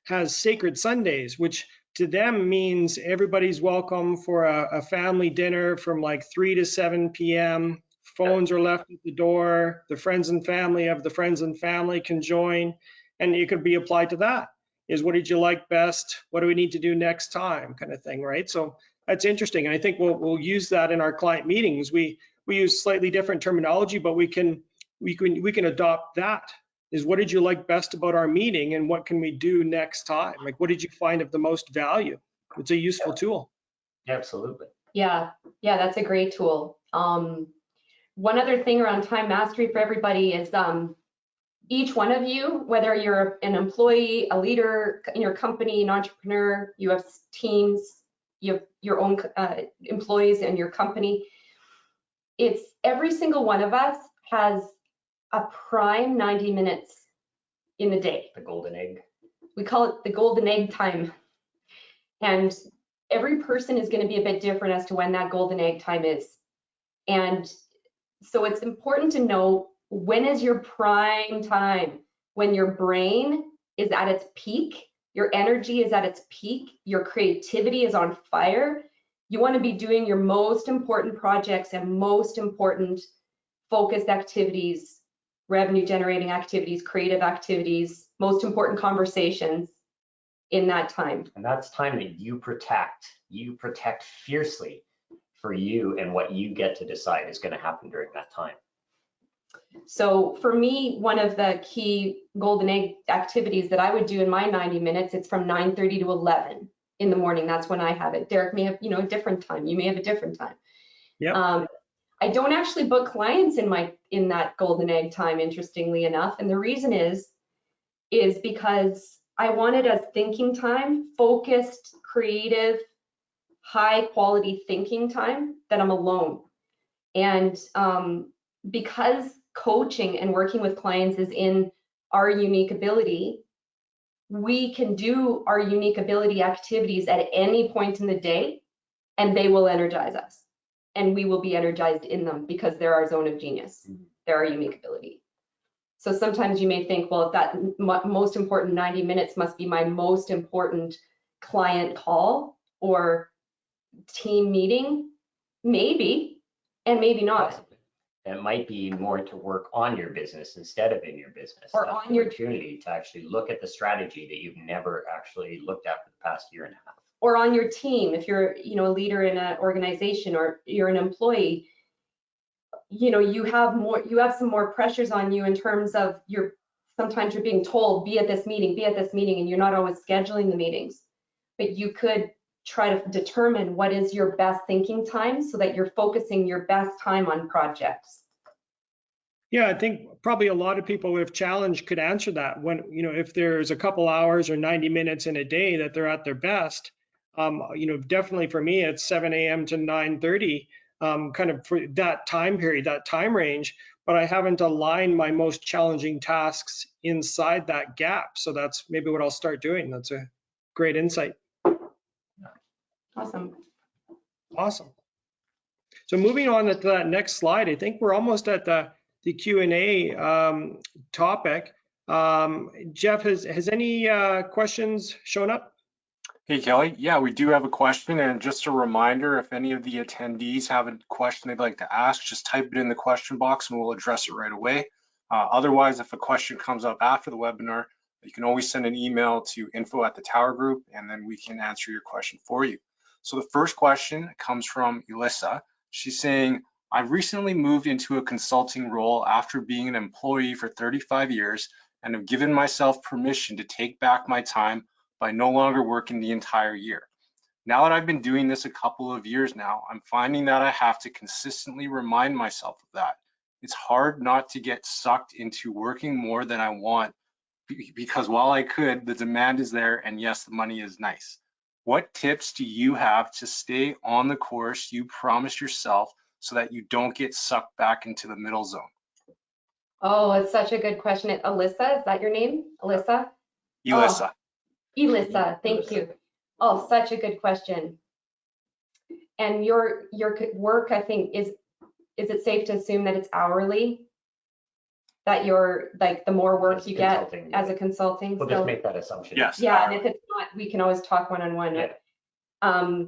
has Sacred Sundays, which to them means everybody's welcome for a family dinner from like 3 to 7 p.m. Phones are left at the door. The friends and family of the friends and family can join, and it could be applied to that. Is what did you like best? What do we need to do next time? Kind of thing, right? So that's interesting. I think we'll use that in our client meetings. We use slightly different terminology, but we can adopt that. Is what did you like best about our meeting, and what can we do next time? Like, what did you find of the most value? It's a useful tool. Absolutely. Yeah, that's a great tool. One other thing around time mastery for everybody is each one of you, whether you're an employee, a leader in your company, an entrepreneur, you have teams, you have your own employees in your company, it's every single one of us has a prime 90 minutes in the day. The golden egg. We call it the golden egg time. And every person is going to be a bit different as to when that golden egg time is. And so it's important to know when is your prime time, when your brain is at its peak, your energy is at its peak, your creativity is on fire. You want to be doing your most important projects and most important focused activities, revenue generating activities, creative activities, most important conversations in that time. And that's time that you protect fiercely for you, and what you get to decide is going to happen during that time. So for me, one of the key golden egg activities that I would do in my 90 minutes, it's from 9:30 to 11 in the morning. That's when I have it. Derek may have, a different time. You may have a different time. Yeah. I don't actually book clients in that golden egg time, interestingly enough. And the reason is because I want it as thinking time, focused, creative, high quality thinking time that I'm alone. And because coaching and working with clients is in our unique ability, we can do our unique ability activities at any point in the day, and they will energize us. And we will be energized in them because they're our zone of genius. They're our unique ability. So sometimes you may think, well, that most important 90 minutes must be my most important client call or team meeting. Maybe, and maybe not. Possibly. It might be more to work on your business instead of in your business. Or That's on an your opportunity to actually look at the strategy that you've never actually looked at for the past year and a half. Or on your team, if you're, a leader in an organization or you're an employee, you have some more pressures on you in terms of sometimes you're being told, be at this meeting, and you're not always scheduling the meetings. But you could try to determine what is your best thinking time so that you're focusing your best time on projects. Yeah, I think probably a lot of people with challenge could answer that. When, if there's a couple hours or 90 minutes in a day that they're at their best, definitely for me, it's 7 a.m. to 9:30, kind of for that time period, that time range, but I haven't aligned my most challenging tasks inside that gap. So that's maybe what I'll start doing. That's a great insight. Awesome. Awesome. So moving on to that next slide, I think we're almost at the Q&A topic. Jeff, has any questions shown up? Hey, Kelly. Yeah, we do have a question. And just a reminder, if any of the attendees have a question they'd like to ask, just type it in the question box and we'll address it right away. Otherwise, if a question comes up after the webinar, you can always send an email to info@thetowergroup and then we can answer your question for you. So the first question comes from Elissa. She's saying, I've recently moved into a consulting role after being an employee for 35 years and have given myself permission to take back my time by no longer working the entire year. Now that I've been doing this a couple of years now, I'm finding that I have to consistently remind myself of that. It's hard not to get sucked into working more than I want because while I could, the demand is there and yes, the money is nice. What tips do you have to stay on the course you promised yourself so that you don't get sucked back into the middle zone? Oh, it's such a good question. Alyssa, is that your name? Alyssa? Elissa. Elissa, thank you. Oh, such a good question. And your work, I think, is it safe to assume that it's hourly? That you're like the more work As you get consulting, as a consulting? We'll just make that assumption. Yes. Yeah, and if it's not, we can always talk one-on-one. Yeah.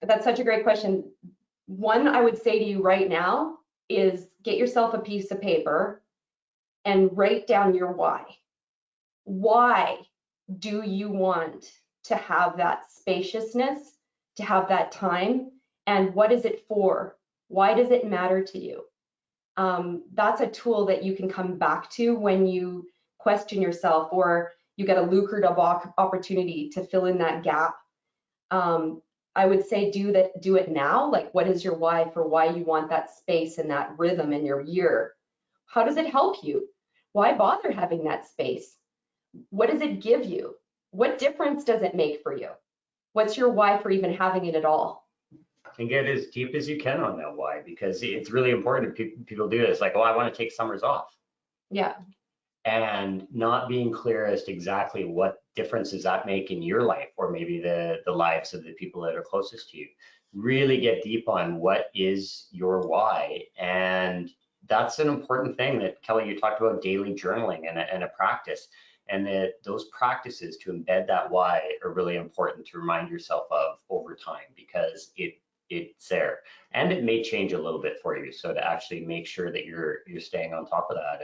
That's such a great question. One I would say to you right now is get yourself a piece of paper and write down your why. Why do you want to have that spaciousness, to have that time, and what is it for? Why does it matter to you? That's a tool that you can come back to when you question yourself or you get a lucrative opportunity to fill in that gap. I would say do it now. Like, what is your why for why you want that space and that rhythm in your year? How does it help you? Why bother having that space? What does it give you? What difference does it make for you? What's your why for even having it at all? And get as deep as you can on that why, because it's really important. People do this, like, oh, I want to take summers off. Yeah. And not being clear as to exactly what difference does that make in your life or maybe the lives of the people that are closest to you. Really get deep on what is your why. And that's an important thing that, Kelly, you talked about daily journaling and a practice. And that those practices to embed that why are really important to remind yourself of over time, because it's there, and it may change a little bit for you. So to actually make sure that you're staying on top of that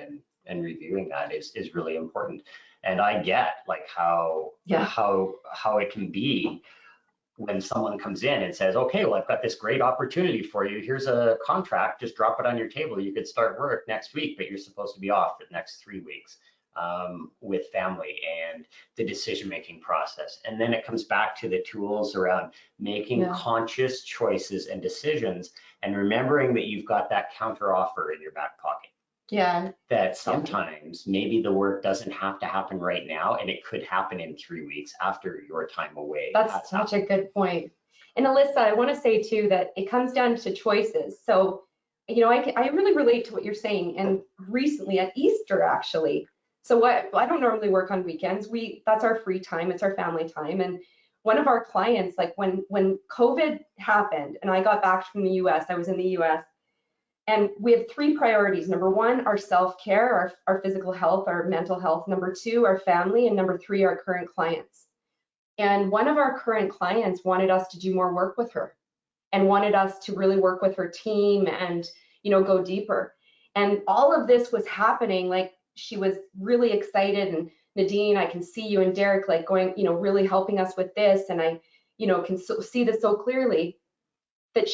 and reviewing that is really important. And I get like how it can be when someone comes in and says, okay, well, I've got this great opportunity for you. Here's a contract, just drop it on your table. You could start work next week, but you're supposed to be off for the next 3 weeks. With family and the decision-making process. And then it comes back to the tools around making conscious choices and decisions and remembering that you've got that counter offer in your back pocket. Yeah. That sometimes maybe the work doesn't have to happen right now and it could happen in 3 weeks after your time away. That's such a good point. And Alyssa, I want to say too that it comes down to choices. So, you know, I really relate to what you're saying. And recently at Easter, actually, so I don't normally work on weekends. That's our free time. It's our family time. And one of our clients, like when COVID happened and I got back from the US, I was in the US, and we had 3 priorities. Number 1, our self-care, our physical health, our mental health. Number 2, our family. And number 3, our current clients. And one of our current clients wanted us to do more work with her and wanted us to really work with her team and, you know, go deeper. And all of this was happening, like, she was really excited, and Nadine, I can see you and Derek like going, you know, really helping us with this. And I, you know, can see this so clearly that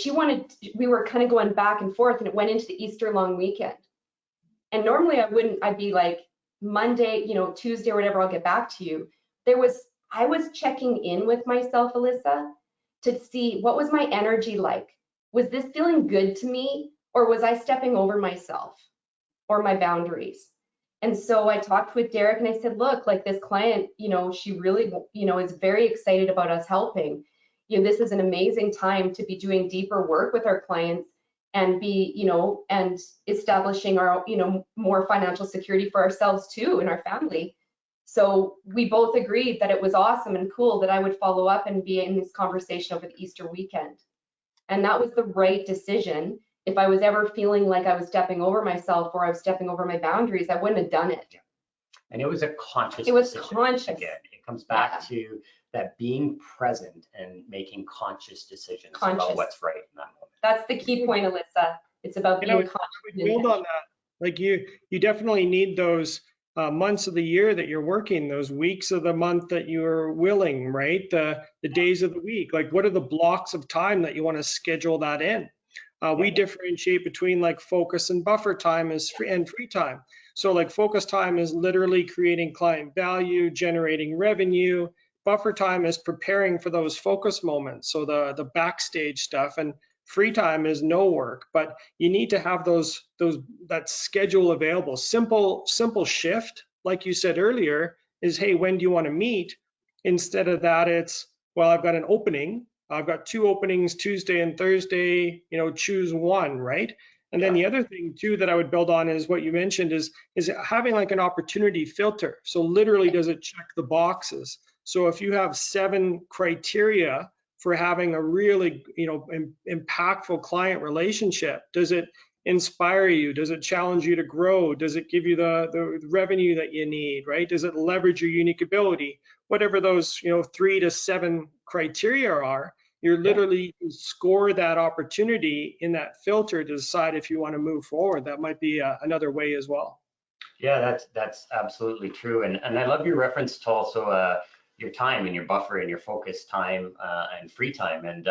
we were kind of going back and forth, and it went into the Easter long weekend. And normally I'd be like, Monday, you know, Tuesday or whatever, I'll get back to you. I was checking in with myself, Alyssa, to see what was my energy like. Was this feeling good to me, or was I stepping over myself or my boundaries? And so I talked with Derek and I said, look, like this client, you know, she really, you know, is very excited about us helping. You know, this is an amazing time to be doing deeper work with our clients and be, you know, and establishing our, you know, more financial security for ourselves too and our family. So we both agreed that it was awesome and cool that I would follow up and be in this conversation over the Easter weekend. And that was the right decision. If I was ever feeling like I was stepping over myself or I was stepping over my boundaries, I wouldn't have done it. And it was a conscious It was decision. conscious. Again, it comes back to that being present and making conscious decisions about what's right in that moment. That's the key point, Alyssa. It's about being conscious. I would build on that. Like you definitely need those months of the year that you're working, those weeks of the month that you're willing, right? The days of the week. Like, what are the blocks of time that you want to schedule that in? We differentiate between like focus and buffer time and free time. So like focus time is literally creating client value, generating revenue. Buffer time is preparing for those focus moments. So the backstage stuff, and free time is no work, but you need to have that schedule available. Simple shift, like you said earlier, is, hey, when do you want to meet? Instead of that, it's, well, I've got an opening. I've got 2 openings, Tuesday and Thursday, choose one, right? And then the other thing too that I would build on is what you mentioned is having like an opportunity filter. So literally, does it check the boxes? So if you have 7 criteria for having a really, impactful client relationship, does it inspire you? Does it challenge you to grow? Does it give you the revenue that you need, right? Does it leverage your unique ability? Whatever those 3 to 7 criteria are, you're literally score that opportunity in that filter to decide if you want to move forward. That might be another way as well. Yeah, that's absolutely true. And I love your reference to also your time and your buffer and your focus time and free time. And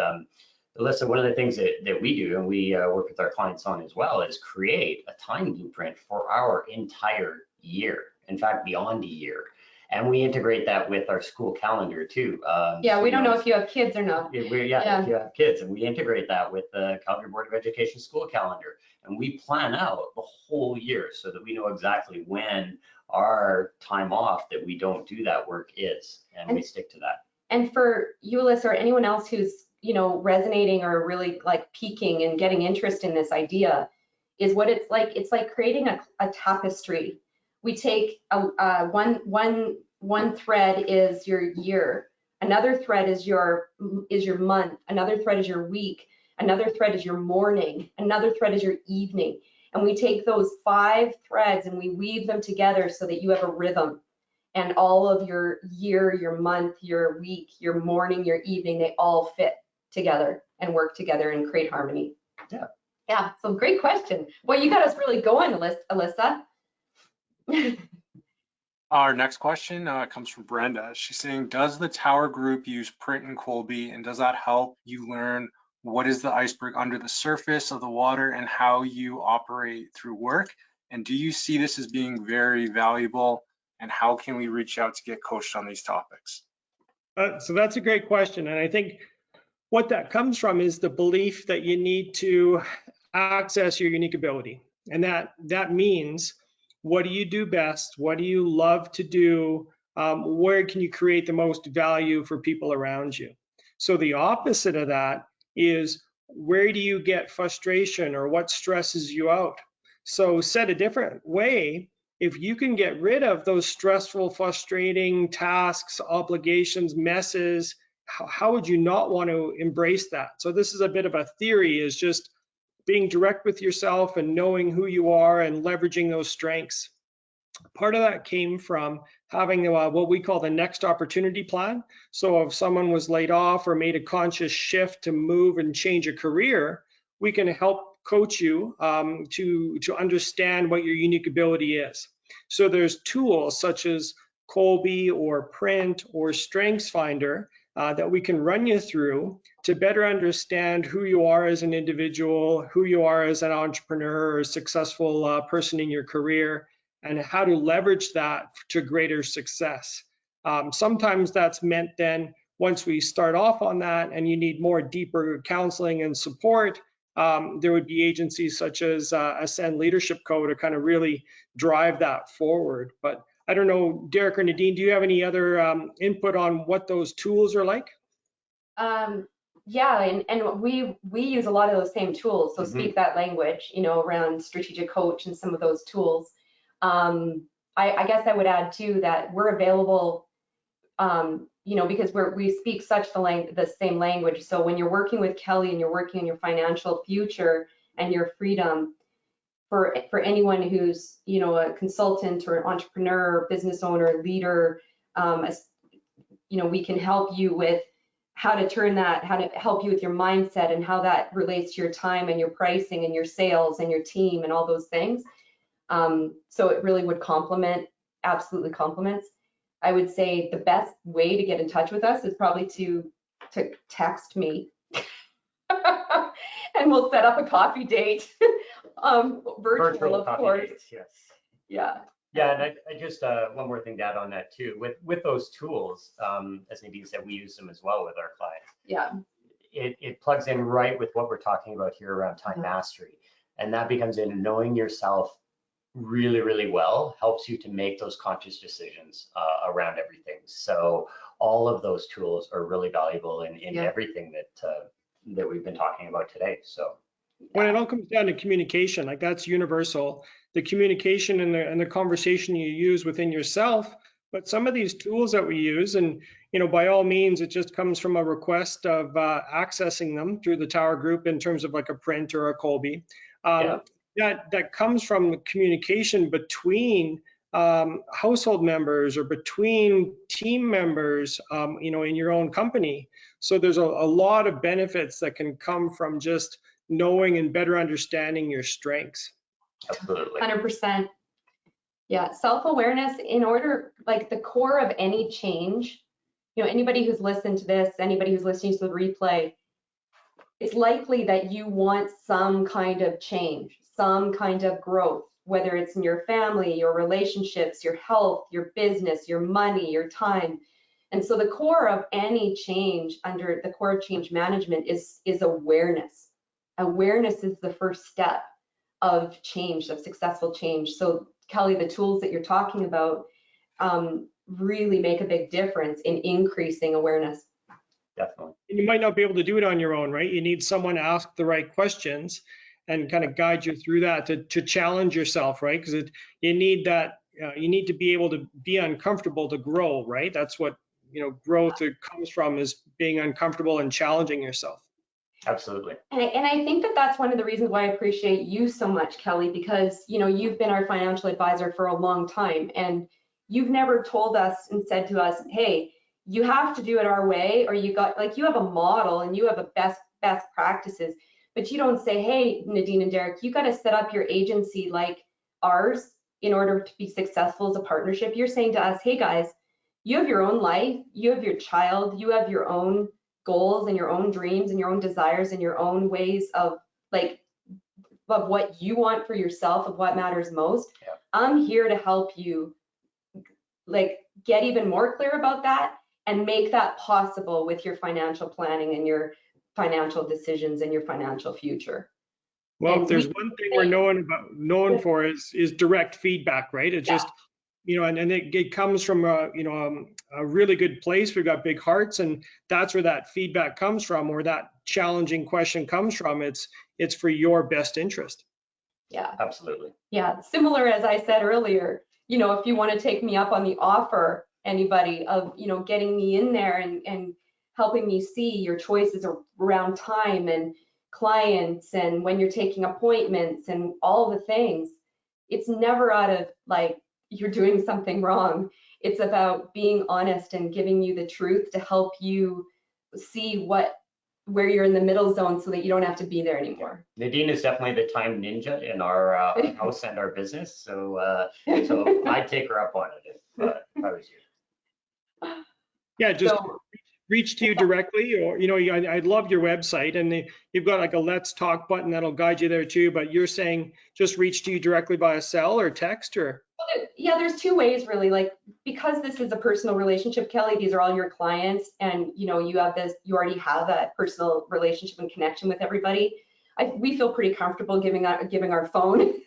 Alyssa, one of the things that we do and we work with our clients on as well is create a time blueprint for our entire year. In fact, beyond a year. And we integrate that with our school calendar too. We don't know if you have kids or not. If you have kids, and we integrate that with the Calgary Board of Education school calendar. And we plan out the whole year so that we know exactly when our time off that we don't do that work is, and we stick to that. And for you, Alyssa, or anyone else who's, resonating or really like peaking and getting interest in this idea, is what it's like creating a tapestry. We take one thread is your year, another thread is your month, another thread is your week, another thread is your morning, another thread is your evening. And we take those 5 threads and we weave them together so that you have a rhythm. And all of your year, your month, your week, your morning, your evening, they all fit together and work together and create harmony. Yeah, so great question. Well, you got us really going, Alyssa. Our next question comes from Brenda. She's saying, does the Tower Group use Print and Colby, and does that help you learn what is the iceberg under the surface of the water and how you operate through work? And do you see this as being very valuable, and how can we reach out to get coached on these topics? So that's a great question. And I think what that comes from is the belief that you need to access your unique ability. And that means, what do you do best? What do you love to do? Where can you create the most value for people around you? So the opposite of that is, where do you get frustration or what stresses you out? So said a different way, if you can get rid of those stressful, frustrating tasks, obligations, messes, how would you not want to embrace that? So this is a bit of a theory, is just being direct with yourself and knowing who you are and leveraging those strengths. Part of that came from having what we call the next opportunity plan. So if someone was laid off or made a conscious shift to move and change a career, we can help coach you to understand what your unique ability is. So there's tools such as Colby or Print or StrengthsFinder that we can run you through to better understand who you are as an individual, who you are as an entrepreneur or a successful person in your career, and how to leverage that to greater success. Sometimes that's meant then, once we start off on that and you need more deeper counseling and support, there would be agencies such as Ascend Leadership Co. to kind of really drive that forward. But I don't know, Derek or Nadine, do you have any other input on what those tools are like? Yeah, and we use a lot of those same tools. So Speak That Language, around strategic coach and some of those tools. I guess I would add too that we're available, because we speak such the same language. So when you're working with Kelly and you're working on your financial future and your freedom, for anyone who's, you know, a consultant or an entrepreneur, business owner, leader, you know, we can help you with how to turn that, how to help you with your mindset and how that relates to your time and your pricing and your sales and your team and all those things. So it really would complement, absolutely complements. I would say the best way to get in touch with us is probably to text me and we'll set up a coffee date. Virtual, of coffee course. dates, yes. Yeah. Yeah, and I just one more thing to add on that too. With those tools, as Nadine said, we use them as well with our clients. Yeah. It plugs in right with what we're talking about here around time mastery, and that becomes in knowing yourself really, really well helps you to make those conscious decisions around everything. So all of those tools are really valuable in everything that we've been talking about today. So when it all comes down to communication, like that's universal, the communication and the conversation you use within yourself. But some of these tools that we use, and you know, by all means, it just comes from a request of accessing them through the Tower Group in terms of like a Print or a Colby. That comes from communication between household members or between team members, you know, in your own company. So there's a lot of benefits that can come from just knowing and better understanding your strengths. absolutely. 100%. Yeah, self-awareness in order, like the core of any change, you know, anybody who's listened to this, anybody who's listening to the replay, it's likely that you want some kind of change, some kind of growth, whether it's in your family, your relationships, your health, your business, your money, your time. And so the core of any change under the core of change management is awareness. Awareness is the first step of change, of successful change. So Kelly, the tools that you're talking about really make a big difference in increasing awareness. Definitely. And you might not be able to do it on your own, right? You need someone to ask the right questions and kind of guide you through that to challenge yourself, right? Because you need that, you need to be able to be uncomfortable to grow, right? That's what, you know, growth comes from, is being uncomfortable and challenging yourself. Absolutely. And I think that that's one of the reasons why I appreciate you so much, Kelly, because, you know, you've been our financial advisor for a long time and you've never told us and said to us, hey, you have to do it our way, or you got, like, you have a model and you have a best practices, but you don't say, hey, Nadine and Derek, you got to set up your agency like ours in order to be successful as a partnership. You're saying to us, hey guys, you have your own life, you have your child, you have your own goals and your own dreams and your own desires and your own ways of what you want for yourself, of what matters most. Yeah. I'm here to help you like get even more clear about that and make that possible with your financial planning and your financial decisions and your financial future. Well, And if there's one thing we're known for is direct feedback, right? It's just, you know, and it comes from you know, a really good place. We've got big hearts, and that's where that feedback comes from, or that challenging question comes from. It's for your best interest. Yeah, Absolutely. yeah. Similar, as I said earlier, you know, if you want to take me up on the offer, anybody, of, you know, getting me in there and helping me see your choices around time and clients and when you're taking appointments and all the things, it's never out of like you're doing something wrong. It's about being honest and giving you the truth to help you see where you're in the middle zone so that you don't have to be there anymore. Nadine is definitely the time ninja in our house and our business. So so I'd take her up on it if I was you. Yeah, just reach to you directly, or, you know, I love your website, and you've got like a let's talk button that'll guide you there too, but you're saying just reach to you directly via cell or text, or? Yeah, there's two ways really, like, because this is a personal relationship, Kelly, these are all your clients, and you know, you already have that personal relationship and connection with everybody. We feel pretty comfortable giving our phone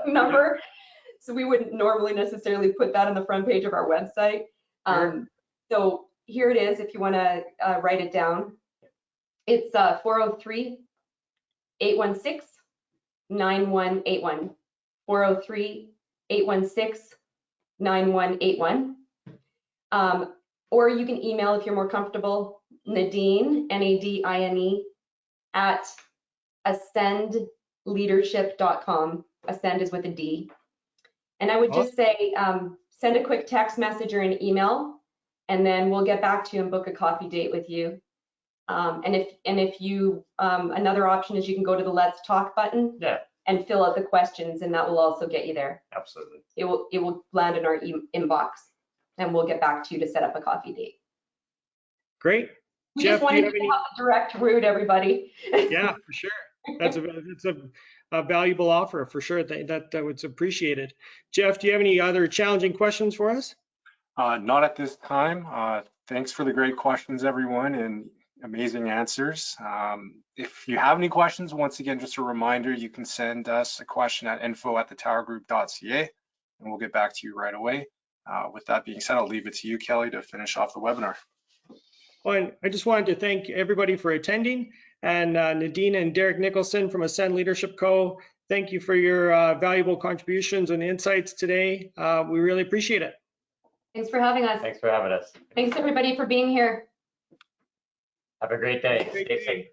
number. So we wouldn't normally necessarily put that on the front page of our website. So here it is, if you want to write it down. It's 403-816-9181. 403-816-9181. Or you can email if you're more comfortable, Nadine, Nadine, @ ascendleadership.com. Ascend is with a D. And I would just say, send a quick text message or an email, and then we'll get back to you and book a coffee date with you. And if you, another option is you can go to the Let's Talk button and fill out the questions, and that will also get you there. Absolutely. It will land in our inbox, and we'll get back to you to set up a coffee date. Great. We Jeff, just wanted do you to have have a direct route, everybody. Yeah, for sure. That's a valuable offer for sure. That was appreciated. Jeff, do you have any other challenging questions for us? Not at this time. Thanks for the great questions, everyone, and amazing answers. If you have any questions, once again, just a reminder, you can send us a question at info@thetowergroup.ca, and we'll get back to you right away. With that being said, I'll leave it to you, Kelly, to finish off the webinar. Well, and I just wanted to thank everybody for attending, and Nadine and Derek Nicholson from Ascend Leadership Co. Thank you for your valuable contributions and insights today. We really appreciate it. Thanks for having us. Thanks for having us. Thanks everybody for being here. Have a great day. Great Stay day. safe.